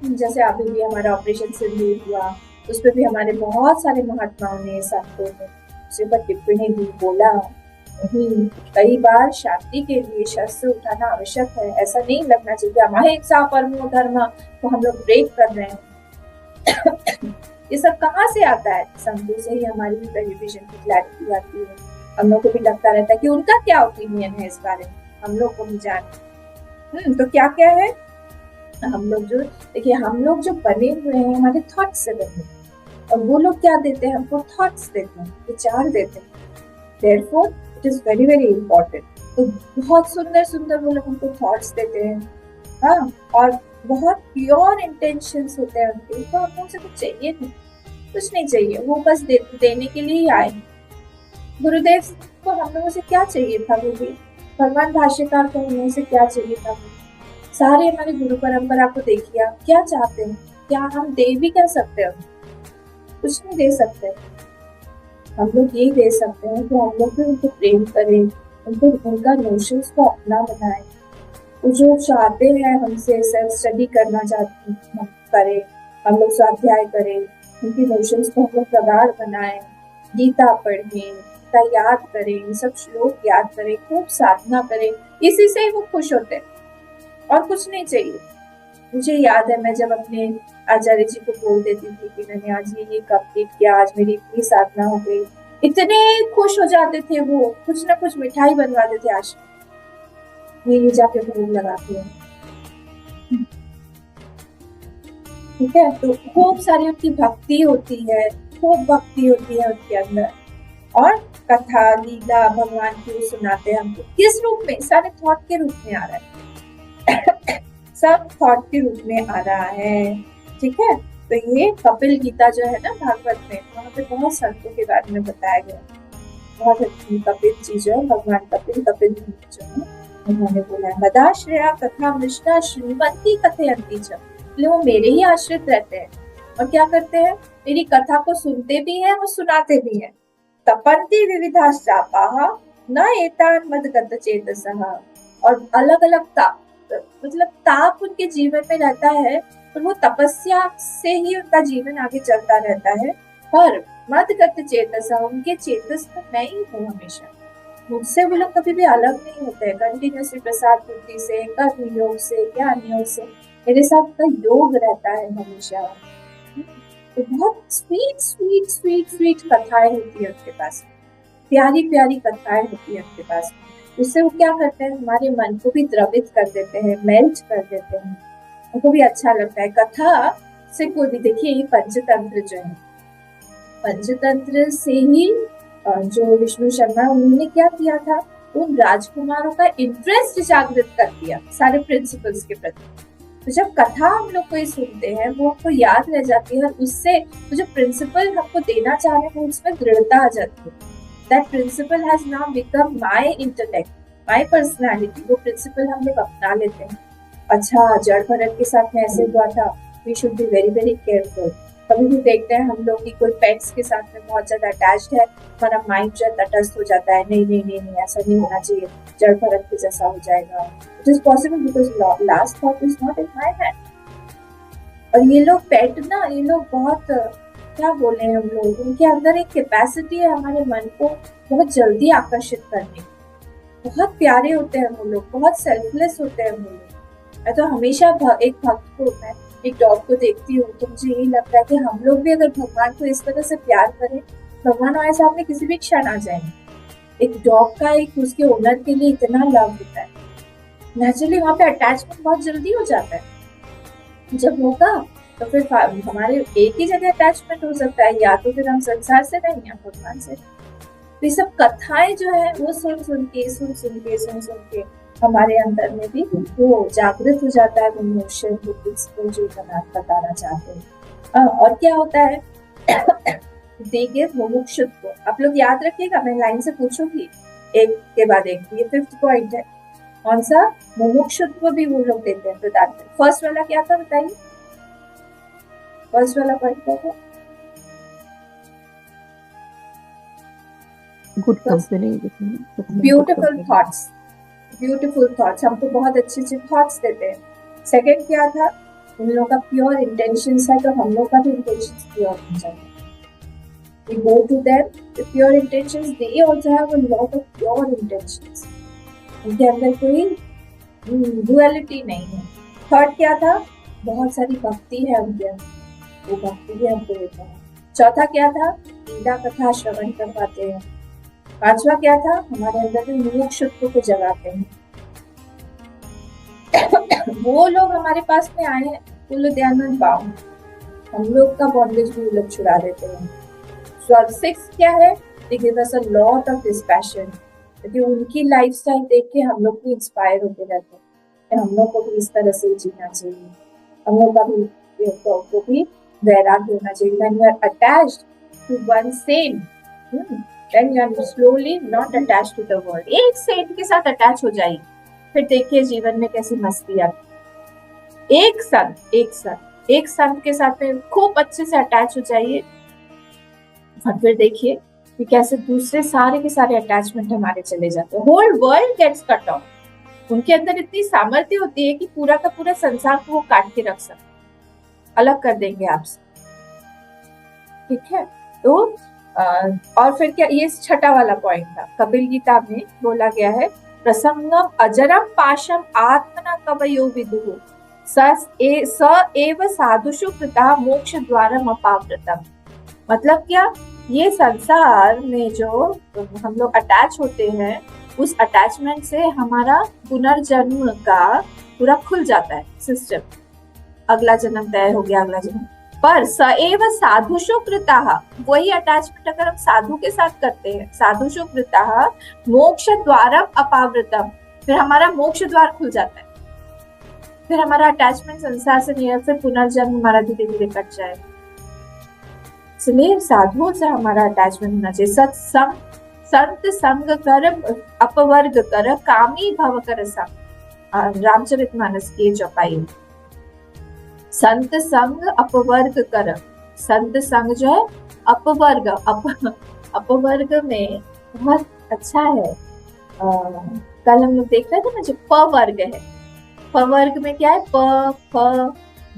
जैसे अभी भी हमारा ऑपरेशन सिंदूर हुआ, उस पर भी हमारे बहुत सारे महात्माओं ने, संतों ने उसे पर टिप्पणी दी, बोला नहीं। कई बार शांति के लिए शस्त्र उठाना आवश्यक है। ऐसा नहीं लगना चाहिए अहिंसा परमो धर्म को हम लोग ब्रेक कर रहे हैं। ये सब कहाँ से आता है? संतों से ही हमारी विजन की क्लैरिटी आती है। हम लोग को भी लगता रहता है कि उनका क्या ओपिनियन है इस बारे में, हम लोग को भी जाने। तो क्या क्या है? हम लोग जो, देखिए हम लोग जो बने हुए हैं हमारे थॉट्स से बने, और वो लोग क्या देते हैं? हमको थॉट्स देते हैं, विचार देते हैं। Therefore, it is very very important. तो बहुत सुंदर सुंदर वो लोग हमको थॉट्स देते हैं, हाँ, और बहुत प्योर इंटेंशंस होते हैं उनके। तो हम लोग से कुछ चाहिए नहीं, कुछ नहीं चाहिए, वो बस देने के लिए ही आए। गुरुदेव को हम लोगों से क्या चाहिए था? वो भी भगवान भाष्यकार को हम लोगों से क्या चाहिए था? सारे हमारे गुरु परंपरा को देखिए, क्या चाहते हैं? क्या हम दे भी क्या सकते हैं? कुछ नहीं दे सकते। हम लोग यही दे सकते हैं कि हम लोग भी उनको प्रेम करें, उनको उनका नोशंस को अपना बनाएं। वो जो चाहते हैं हमसे सेल्फ स्टडी करना चाहते हैं, हम करें, हम लोग स्वाध्याय करें, उनकी नोशंस को हम लोग प्रगाढ़ बनाएं, गीता पढ़ें, गीता याद करें, सब श्लोक याद करें, खूब साधना करें। इसी से ही वो खुश होते हैं, और कुछ नहीं चाहिए। मुझे याद है मैं जब अपने आचार्य जी को बोल देती थी कि मैंने आज ये कंप्लीट किया, आज मेरी इतनी साधना हो गई, इतने खुश हो जाते थे वो। कुछ ना कुछ मिठाई बनवा देते, आज ये जाके भोग लगाते हैं। ठीक है, तो खूब सारी उनकी भक्ति होती है, खूब भक्ति होती है उनके अंदर। और कथा लीला भगवान की सुनाते हैं हमको। किस रूप में? सारे थॉट के रूप में आ रहा है। सब थॉट के रूप में आ रहा है। ठीक है, तो ये कपिल गीता जो है ना भागवत में, वहाँ पे बहुत संतों के बारे में बताया गया। बहुत कपिल जी जो है, भगवान कपिल जो है, उन्होंने बोला है मदाश्रया कथा मृष्टा श्रीमती कथयंती च, वो मेरे ही आश्रित रहते हैं और क्या करते हैं, मेरी कथा को सुनते भी हैं और सुनाते भी हैं। तपन्ति विविधाश्चापाः न एतान् मद्गत चेतसः, और अलग अलग ताप, मतलब ताप उनके जीवन में रहता है और वो तपस्या से ही उनका जीवन आगे चलता रहता है। पर मद्गत चेतसः, उनके चेतस तो मैं ही हूँ हमेशा, मुझसे वो लोग कभी भी अलग नहीं होते हैं। कंटिन्यूसली प्रसाद बुद्धि से, कर्म योग से, ज्ञान योग से मेरे साथ का योग रहता है हमेशा। तो बहुत स्वीट स्वीट स्वीट स्वीट कथाएं होती है उनके पास, प्यारी प्यारी कथाएं होती है उनके पास। उससे वो क्या करते हैं, हमारे मन को भी द्रवित कर देते हैं, मेल्ट कर देते हैं, उनको भी अच्छा लगता है। कथा से कोई भी, देखिए ये पंचतंत्र जो है, पंचतंत्र से ही जो विष्णु शर्मा उन्होंने क्या किया था, उन राजकुमारों का इंटरेस्ट जागृत कर दिया सारे प्रिंसिपल्स के प्रति। तो जब कथा हम लोग कोई सुनते हैं वो आपको याद रह जाती है और उससे तो जो प्रिंसिपल हमको देना चाह रहे हैं उसमें दृढ़ता आ जाती है। That principle has now become my intellect, my personality, वो प्रिंसिपल हम लोग अपना लेते हैं। अच्छा, जड़ भरत के साथ में ऐसे हुआ था, we should be very very careful. कभी भी देखते हैं हम लोग की कोई पेट्स के साथ में बहुत ज्यादा अटैच्ड है, हमारा माइंड जो तटस्थ हो जाता है, नहीं नहीं नहीं नहीं ऐसा नहीं होना चाहिए, जड़ भरत के जैसा हो जाएगा। It is possible because last thought is not in my hand. और ये लोग पेट ना, ये लोग बहुत क्या बोले हम लोग, उनके अंदर एक कैपेसिटी है हमारे मन को बहुत जल्दी आकर्षित करने की। बहुत प्यारे होते हैं वो लोग, बहुत सेल्फलेस होते हैं वो लोग। मैं तो हमेशा एक भक्त को, मैं एक डॉग को देखती हूँ तो मुझे यही लगता है कि हम लोग भी अगर भगवान को इस तरह से प्यार करें, भगवान हमारे सामने किसी भी क्षण आ जाएंगे। एक डॉग का एक उसके ओनर के लिए इतना लव होता है, नेचुरली वहाँ पे अटैचमेंट बहुत जल्दी हो जाता है। जब होगा तो फिर हमारे एक ही जगह अटैचमेंट हो सकता है, या तो फिर हम संसार से नहीं या भगवान से। तो ये सब कथाएं जो है वो सुन के हमारे अंदर में भी वो जागृत हो जाता है, वो इमोशन, वो प्रिंसिपल जो बताना चाहते हैं। और क्या होता है देखिए मुमुक्षुत्व, आप लोग याद रखिएगा, मैं लाइन से पूछूंगी एक के बाद एक। ये 5th पॉइंट है, कौन सा, मुमुक्षुत्व भी वो लोग देते हैं प्रदान करते। फर्स्ट वाला क्या था बताइए, फर्स्ट वाला पॉइंट क्या था? Good company, beautiful thoughts, beautiful thoughts, हमको बहुत अच्छे अच्छे थॉट्स देते हैं। सेकंड क्या था, उन लोगों का प्योर इंटेंशंस है, तो हम लोग का भी इंटेंशंस प्योर होना चाहिए। We go to them with pure intentions, they also have a lot of pure intentions, उनके अंदर कोई डुअलिटी नहीं है। थर्ड क्या था, बहुत सारी भक्ति है उनके अंदर, वो भक्ति भी हमको देता है। चौथा क्या था, लीला कथा श्रवण करवाते हैं। पांचवा क्या था, हमारे अंदर में मुमुक्षुत्व को जगाते हैं। वो लोग हमारे पास में आए हैं, वो लोग दे आर नॉट बाउंड, हम लोग का बॉन्डेज भी वो लोग छुड़ा देते हैं। सिक्स क्या है, they give us a lot of dispassion, क्योंकि उनकी लाइफस्टाइल देख के हम लोग भी इंस्पायर होते रहते हैं, हम लोग को भी इस तरह से जीना चाहिए, हम लोग का भी वैराग्य होना चाहिए। When you are attached to one saint, then you are slowly not attached to the world. एक सेंट के साथ अटैच हो जाइए, फिर देखिए जीवन में कैसी मस्ती आती। एक संत के साथ में खूब अच्छे से अटैच हो जाइए, और फिर देखिए कि कैसे दूसरे सारे के सारे अटैचमेंट हमारे चले जाते हैं। Whole world gets cut off. उनके अंदर इतनी सामर्थ्य होती है कि पूरा का पूरा संसार को वो काट के रख सकते, अलग कर देंगे आपसे, ठीक है। तो और फिर क्या, ये छठा वाला पॉइंट था, कपिल गीता में बोला गया है, प्रसंगम अजरम पाशम आत्मना कवयो विदुः स एव साधुषु कृता मोक्ष द्वारम अपावृतम। मतलब क्या, ये संसार में जो हम लोग अटैच होते हैं, उस अटैचमेंट से हमारा पुनर्जन्म का पूरा खुल जाता है सिस्टम, अगला जन्म तय हो गया, अगला जन्म। पर सएव साधुषु कृताः, वही अटैचमेंट अगर हम साधु के साथ करते हैं, साधुषु कृताः मोक्ष द्वारम अपावृतम, फिर हमारा मोक्ष द्वार खुल जाता है, फिर हमारा अटैचमेंट संसार से नहीं है, फिर पुनर्जन्म हमारा धीरे धीरे कट जाए। इसलिए साधुओं से हमारा अटैचमेंट होना चाहिए। सत्संग संत संग कर अपवर्ग कर कामी भव कर संग, रामचरितमानस की चौपाई। संत संग अपवर्ग कर, संत संग जो है अपवर्ग, अपवर्ग में बहुत अच्छा है। कल हम लोग देख रहे थे ना, जो प वर्ग है, प वर्ग में क्या है, प फ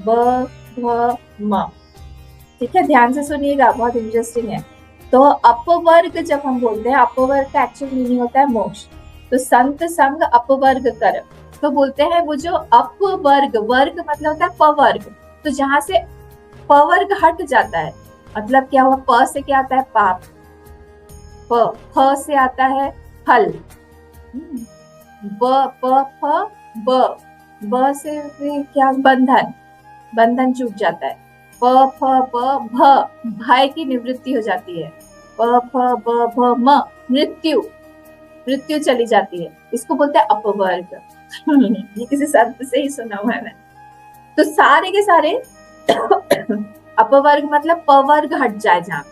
ब भ म। ठीक है, ध्यान से सुनिएगा, बहुत इंटरेस्टिंग है। तो अपवर्ग जब हम बोलते हैं, अपवर्ग का एक्चुअल मीनिंग होता है मोक्ष। तो संत संग अपवर्ग कर, तो बोलते हैं वो जो अपवर्ग, वर्ग मतलब होता है पवर्ग, तो जहां से पवर्ग हट जाता है, मतलब क्या हुआ, प से क्या आता है, पाप, फ से आता है फल, ब प फ ब से क्या, बंधन, बंधन छूट जाता है। प फ ब भ, भय की निवृत्ति हो जाती है। प फ ब भ म, मृत्यु, मृत्यु चली जाती है। इसको बोलते हैं अपवर्ग। ये किसी संत से ही सुना हुआ है मैंने। तो सारे के सारे अपवर्ग मतलब पवर्ग हट जाए, जहां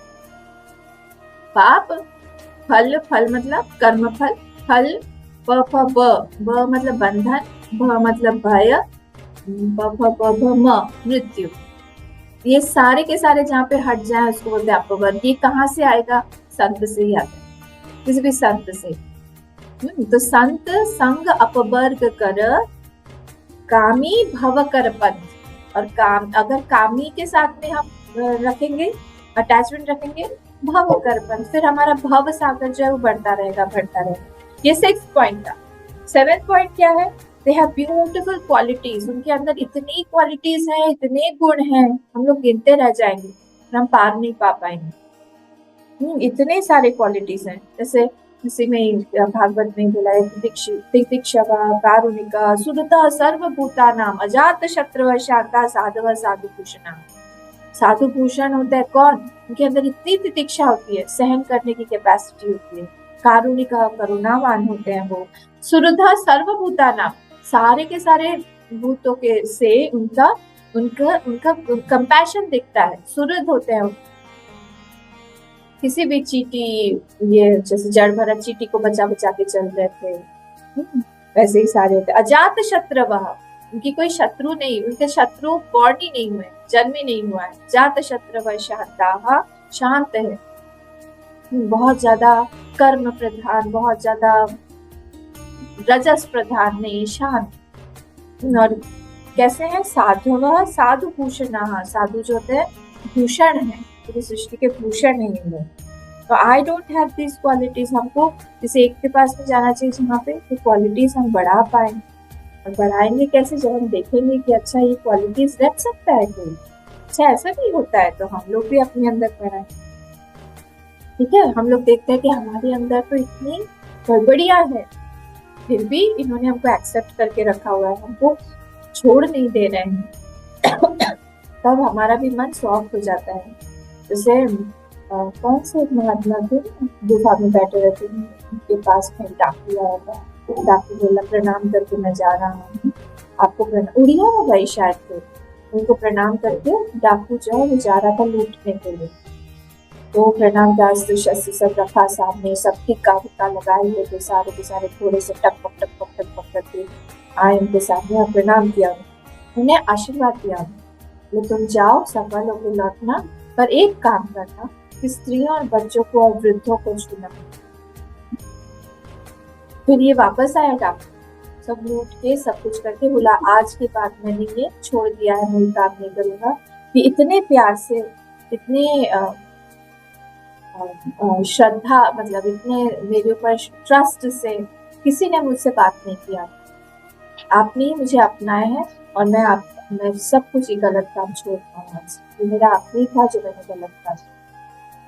पाप, फल, फल मतलब कर्म फल, फल, प फ ब मतलब बंधन, भ मतलब भय, प फ ब भ म मृत्यु, ये सारे के सारे जहाँ पे हट जाए उसको बोलते हैं अपवर्ग। ये कहाँ से आएगा, संत से ही आता है, किसी भी संत से। तो संत संग अपवर्ग कर कामी भव कर पंथ, और काम, अगर कामी के साथ में हम रखेंगे, अटैचमेंट रखेंगे, भव कर पंथ, फिर हमारा भव सागर जो है वो बढ़ता रहेगा, बढ़ता रहेगा। ये 6th पॉइंट था। 7th पॉइंट क्या है, दे हैव ब्यूटीफुल क्वालिटीज, उनके अंदर इतनी क्वालिटीज हैं, इतने गुण हैं, हम लोग गिनते रह जाएंगे, हम पार नहीं पा पाएंगे। इतने सारे क्वालिटीज हैं। जैसे इसी में भागवत में बोला है, तितिक्षवा कारुणिका सुरता सर्वभूतानाम अजात शत्रु शांता साधव साधु भूषणा। साधु भूषण होता है कौन, उनके अंदर इतनी तितिक्षा होती है, सहन करने की कैपेसिटी होती है। कारुणिका, करुणावान होते हैं वो। सुरधा सर्वभूतानाम, सारे के सारे भूतों के से उनका कंपैशन दिखता है, सुहृद होते हैं। किसी भी चींटी, ये जैसे जड़ भरत चींटी को बचा बचा के चल रहे थे, वैसे ही सारे होते हैं। अजात शत्रु, उनकी कोई शत्रु नहीं, उनके शत्रु बॉर्न ही नहीं हुए, जन्म ही नहीं हुआ है। जात शत्रु शांता, शांत है, बहुत ज्यादा कर्म प्रधान, बहुत ज्यादा रजस प्रधान नहीं, शांत। और कैसे हैं, साधु, साधु भूषण, साधु जो होते हैं भूषण है, पूरी सृष्टि के भूषण है ये लोग। तो I don't have this qualities. हमको किसी एक के पास में जाना चाहिए जहाँ पे ये क्वालिटीज हम बढ़ा पाए। और बढ़ाएंगे कैसे, जब हम देखेंगे कि अच्छा ये क्वालिटीज रख सकता है कोई, अच्छा ऐसा भी होता है, तो हम लोग भी अपने अंदर बढ़ाएं। ठीक है, हम लोग देखते हैं कि हमारे अंदर तो इतनी गड़बड़ियां है, फिर भी इन्होंने हमको एक्सेप्ट करके रखा हुआ है, हमको छोड़ नहीं दे रहे हैं। तब हमारा भी मन सॉफ्ट हो जाता है। जैसे कौन से महात्मा थे, गुफा में बैठे रहते हैं, उनके पास में डाकू आया था, डाकू बोला प्रणाम करके मैं जा रहा हूँ, आपको प्रणाम, उड़िया हो भाई शायद थे, उनको प्रणाम करके डाकू जो है वो जा रहा था लूटने के लिए। तो प्रणाम का शस्त्र सब रखा सामने, सब टिक्का विक्का लगाए हुए थे, सारे के सारे थोड़े से टक पक टक पक टक पक करके आए उनके सामने और प्रणाम किया, उन्हें आशीर्वाद दिया, वो तुम जाओ सफल होकर लौटना, पर एक काम करना कि स्त्रियों और बच्चों को और वृद्धों को छूना। फिर ये वापस आया डाकू, सब लूट के सब कुछ करके बोला आज के बाद मैंने ये छोड़ दिया है, मैं काम नहीं करूंगा। कि इतने प्यार से, इतने श्रद्धा, मतलब इतने मेरे ऊपर ट्रस्ट से किसी ने मुझसे बात नहीं किया, आपने ही मुझे अपनाया है और मैं सब कुछ ही गलत काम छोड़ पाऊंगा। ये मेरा आखिरी था जो मैंने गलत था,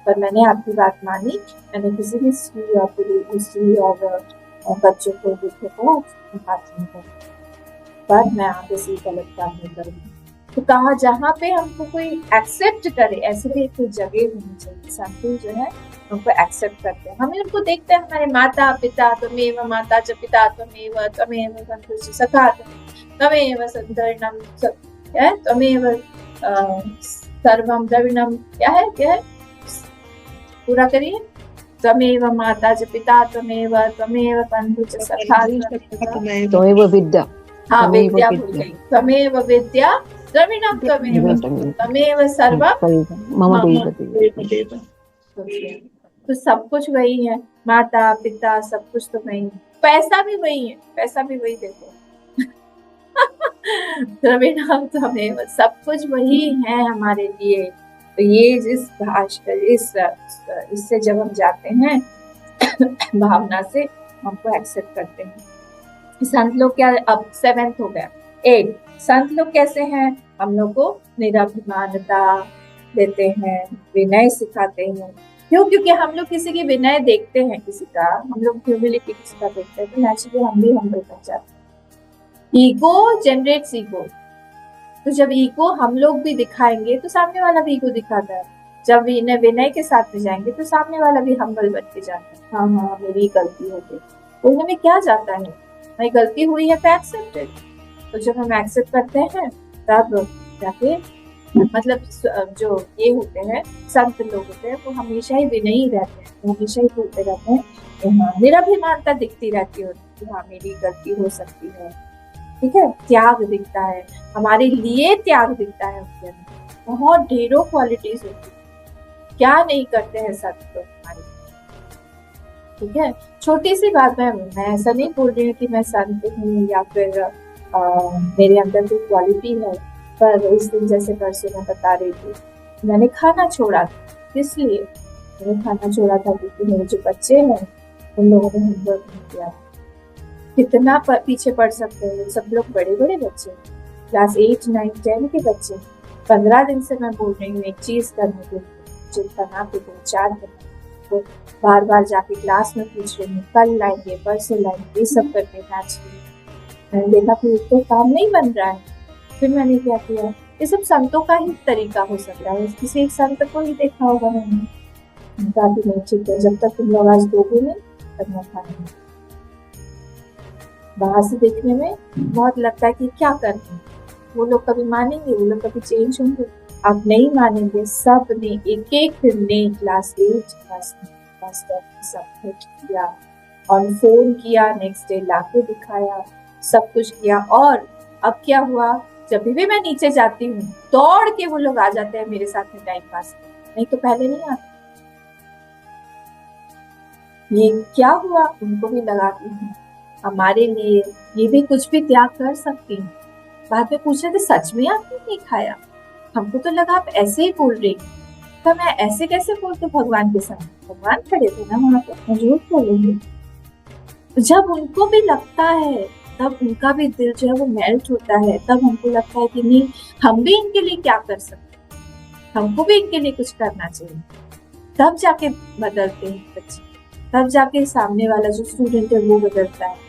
पर मैंने आपकी बात मानी, मैंने किसी भी स्त्री और स्त्री और बच्चों को दुखों को हाथ नहीं कर, पर मैं आगे से गलत काम नहीं करूँगी। तो कहा जहाँ पे हमको कोई एक्सेप्ट करे, ऐसे भी कोई जगह होनी चाहिए। संतुल जो है उनको एक्सेप्ट करते हैं। हम उनको देखते हैं, हमारे माता पिता त्वमेव माता च पिता त्वमेव त्वमेव बन्धुश्च सखा त्वमेव सन्तानं त्वमेव सर्वं द्रविणं। क्या है पूरा करिए। त्वमेव माता च पिता त्वमेव बन्धु च सखा त्वमेव विद्या। हाँ, विद्या भूल गई। त्वमेव विद्या द्रविणं त्वमेव सर्वं मम देव। तो सब कुछ वही है, माता पिता सब कुछ तो वही है, पैसा भी वही है, पैसा भी वही देते द्रविणं त्वमेव, सब कुछ वही है हमारे लिए। तो ये जिस भाषा इससे जब हम जाते हैं भावना से हमको एक्सेप्ट करते हैं। संत लोग क्या, अब 7th हो गया। 8 संत लोग कैसे हैं? हम लोग को निराभिमानता देते हैं, विनय सिखाते हैं। क्यों? क्योंकि हम लोग किसी की विनय देखते हैं, किसी का हम लोग ह्यूमिलिटी किसी का देखते हैं, तो नेचुरली हम भी हम्बल बन जाते हैं। ईगो जनरेट्स ईगो, तो जब ईगो हम लोग भी दिखाएंगे तो सामने वाला भी ईगो दिखाता है। जब विनय के साथ में जाएंगे तो सामने वाला भी हम्बल बन के जाता है। हाँ मेरी गलती हो गई, तो हमें क्या जाता है, मेरी गलती हुई है तो एक्सेप्टेड। तो जब हम एक्सेप्ट करते हैं तब जाके मतलब जो ये होते हैं संत लोग होते हैं वो हमेशा ही विनयी रहते हैं, वो हमेशा ही बोलते रहते हैं कि हाँ निराभिमानता दिखती रहती है कि हाँ मेरी गलती हो सकती है, ठीक है। त्याग दिखता है, हमारे लिए त्याग दिखता है उसके अंदर, बहुत ढेरों क्वालिटीज होती है। क्या नहीं करते हैं संत लोग हमारे, ठीक है। छोटी सी बात है, मैं ऐसा नहीं बोल रही हूँ कि मैं संत हूँ या फिर मेरे अंदर कोई क्वालिटी है, पर इस दिन जैसे परसों मैं बता रही थी, मैंने खाना छोड़ा था। किस लिए मैंने खाना छोड़ा था? क्योंकि मेरे जो बच्चे हैं उन लोगों ने होमवर्क नहीं किया। कितना पीछे पड़ सकते हैं, सब लोग बड़े बड़े बच्चे, क्लास 8, 9, 10 के बच्चे। 15 दिन से मैं बोल रही हूँ एक चीज करने के लिए, बना के 2-4 दिन तो बार बार जाके क्लास में पूछ रही हूँ, कल लाएंगे परसों लाएंगे, ये सब करके मैच किए। मैंने देखा कि तो काम नहीं बन रहा है, फिर मैंने क्या किया, ये सब संतों का ही तरीका हो सकता है, किसी एक संत को ही देखा होगा मैंने, कहा कि नहीं ठीक है, जब तक तुम लोग आज दोगे नहीं तब मैं खाऊंगी। बाहर से देखने में बहुत लगता है कि क्या करते हैं, वो लोग कभी मानेंगे, वो लोग कभी चेंज होंगे? आप नहीं मानेंगे। सब ने एक दिन ने क्लास 8 क्लास 9 सब किया, ऑन फोन किया, नेक्स्ट डे लाके दिखाया, सब कुछ किया। और अब क्या हुआ, जब भी मैं नीचे जाती हूँ दौड़ के वो लोग आ जाते हैं मेरे साथ में टाइम पास, नहीं तो पहले नहीं आते। ये क्या हुआ, उनको भी लगाती हूँ हमारे लिए ये भी कुछ भी त्याग कर सकती हूँ। बाद में पूछ रहे थे सच में आपने नहीं खाया, हमको तो लगा आप ऐसे ही बोल रही, तो मैं ऐसे कैसे बोलती भगवान के सामने, भगवान खड़े थे ना वहां पे, मैं झूठ बोलूंगी। जब उनको भी लगता है तब उनका भी दिल जो है वो मेल्ट होता है, तब हमको लगता है कि नहीं हम भी इनके लिए क्या कर सकते, हमको भी इनके लिए कुछ करना चाहिए। तब जाके बदलते हैं बच्चे, तब जाके सामने वाला जो स्टूडेंट है वो बदलता है।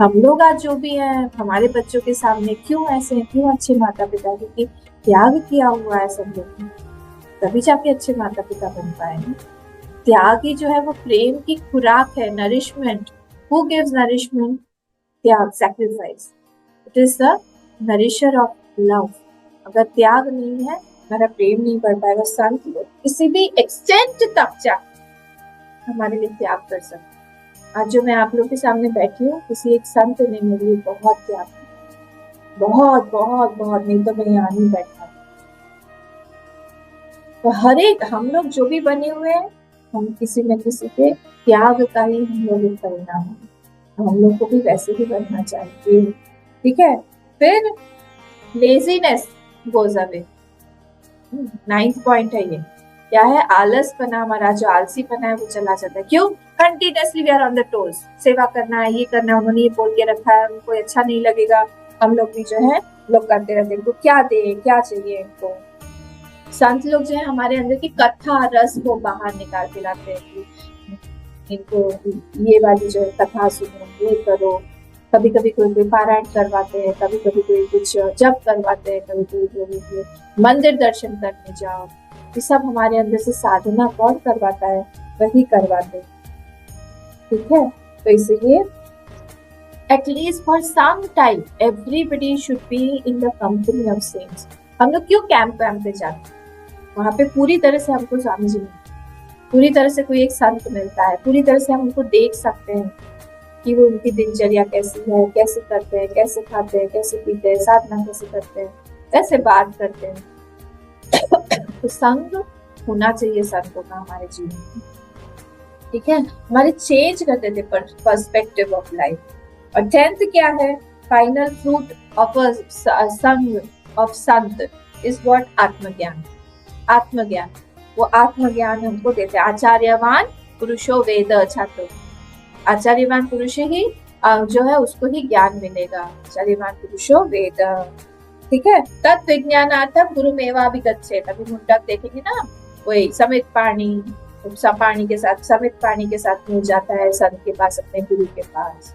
हम लोग आज जो भी हैं हमारे बच्चों के सामने क्यों ऐसे हैं, क्यों अच्छे माता पिता, क्योंकि त्याग किया हुआ है सब लोग ने, तभी जाके अच्छे माता पिता बन पाए। त्याग ही जो है वो प्रेम की खुराक है, नरिशमेंट। Who gives nourishment? त्याग, sacrifice. It is the nourisher of love. अगर त्याग नहीं है, हमारा प्रेम नहीं बढ़ पाएगा। संत लोग किसी भी एक्सटेंट तक जा हमारे लिए त्याग कर सकते। आज जो मैं आप लोग के सामने बैठी हूँ, किसी एक संत ने मेरे लिए बहुत त्याग, बहुत बहुत बहुत, नहीं तो मैं यहाँ नहीं बैठा। तो हर एक हम लोग जो भी बने हुए हैं, हम किसी न किसी के त्याग का ही हम लोग परिणाम है। हम लोग को भी वैसे ही बनना चाहिए, ठीक है। फिर laziness goes away, 9th point है ये। क्या है? आलसपना, हमारा जो आलसीपना है वो चला जाता है। क्यों? Continuously we are on the toes. सेवा करना है, ये करना है, उन्होंने ये बोल के रखा है, उनको अच्छा नहीं लगेगा, हम लोग भी जो है लोग करते रहते हैं, इनको क्या दे, क्या चाहिए इनको। संत लोग जो है हमारे अंदर की कथा रस को बाहर निकाल के लाते हैं कि इनको ये वाली जो है कथा सुनो, ये करो। कभी कभी कोई पारायण करवाते हैं, कभी कभी कोई कुछ जप करवाते हैं, कभी कोई मंदिर दर्शन करने जाओ। ये सब हमारे अंदर से साधना कौन करवाता है? वही करवाते, ठीक है। तो इसलिए at least for some time everybody should be in the company of saints. हम लोग क्यों कैंप पे जाते हैं, वहां पे पूरी तरह से हमको स्वामी जी, पूरी तरह से कोई एक संत मिलता है, पूरी तरह से हम उनको देख सकते हैं कि वो उनकी दिनचर्या कैसी है, कैसे करते हैं, कैसे खाते हैं, कैसे पीते हैं, साधना कैसे करते हैं, कैसे बात करते हैं। तो संग होना चाहिए संतों का हमारे जीवन में, ठीक है। हमारे चेंज कर देते पर्सपेक्टिव ऑफ लाइफ। और 10th क्या है, फाइनल फ्रूट ऑफ अ संग ऑफ संत इज व्हाट, आत्मज्ञान। आत्मज्ञान, वो आत्मज्ञान हमको देते हैं। आचार्यवान पुरुषो वेद, छात्रों, आचार्यवान पुरुष ही जो है उसको ही ज्ञान मिलेगा। आचार्यवान पुरुषो वेद, ठीक है। तत्व विज्ञानार्थम गुरुमेवाभिगच्छेत्। अभी मुंडक देखेंगे ना, वही समित पाणी, पाणी के साथ, समित पाणी के साथ मिल जाता है संत के पास, अपने गुरु के पास,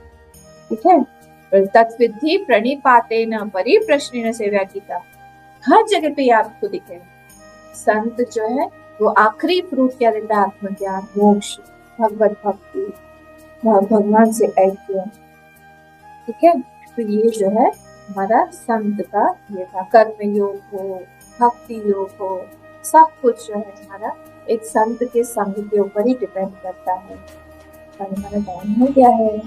ठीक है। तत्विधि प्रणिपातेन परिप्रश्नेन सेवा कीता। हर जगह पे आपको दिखेगा संत जो है वो आखिरी फ्रूट क्या देता है, आत्मज्ञान, मोक्ष, भगवत भक्ति, भगवान से ऐक्य, ठीक है। तो ये जो है हमारा संत का ये था। कर्म योग हो, भक्ति योग हो, सब कुछ जो है हमारा एक संत के संग के ऊपर ही डिपेंड करता है। और हमारा टाइम हो गया है,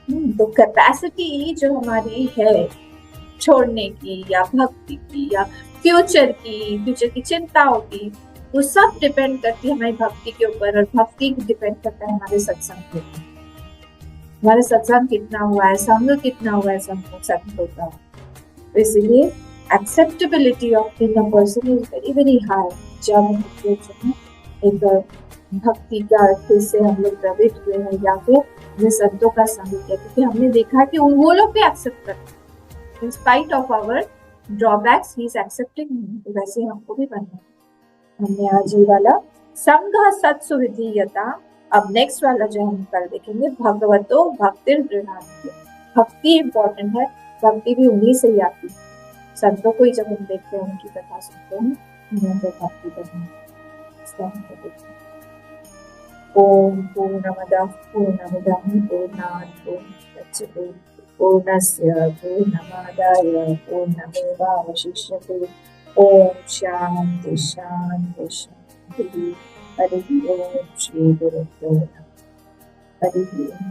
तो कैपेसिटी जो हमारी है छोड़ने की या भक्ति की या फ्यूचर की चिंताओं की, वो सब डिपेंड करती है हमारी भक्ति के ऊपर। और भक्ति डिपेंड करता है हमारे सत्संग के ऊपर, हमारे सत्संग कितना हुआ है, संग कितना हुआ है संतों का। तो इसलिए acceptability of in a person is very very high. जब हम एक भक्ति का से हम लोग प्रवृत्त हुए हैं या फिर संतों का संग किया, क्योंकि हमने देखा कि वो लोग भी एक्सेप्ट करते हैं in spite of our drawbacks, he is accepting. तो वैसे हमको भी बनना है। हमने आज ये वाला संघ सत्सुविधीयता, अब नेक्स्ट वाला जो हम कल देखेंगे भगवतो भक्तिर गृहाति। भक्ति इंपॉर्टेंट है, भक्ति भी उन्हीं से ही आती है। संतों को ही जब हम देखते हैं, उनकी कथा सुनते हैं, उन्हें भक्ति करनी है। ओम पूर्णमदः पूर्णमिदं पूर्णात् पूर्णमुदच्यते पूर्णस्य पूर्णमादाय पूर्णमेवावशिष्यते। ओम शांति शांति शांति। हरि ओम। श्री गुरुभ्यो नमः। हरि ओम।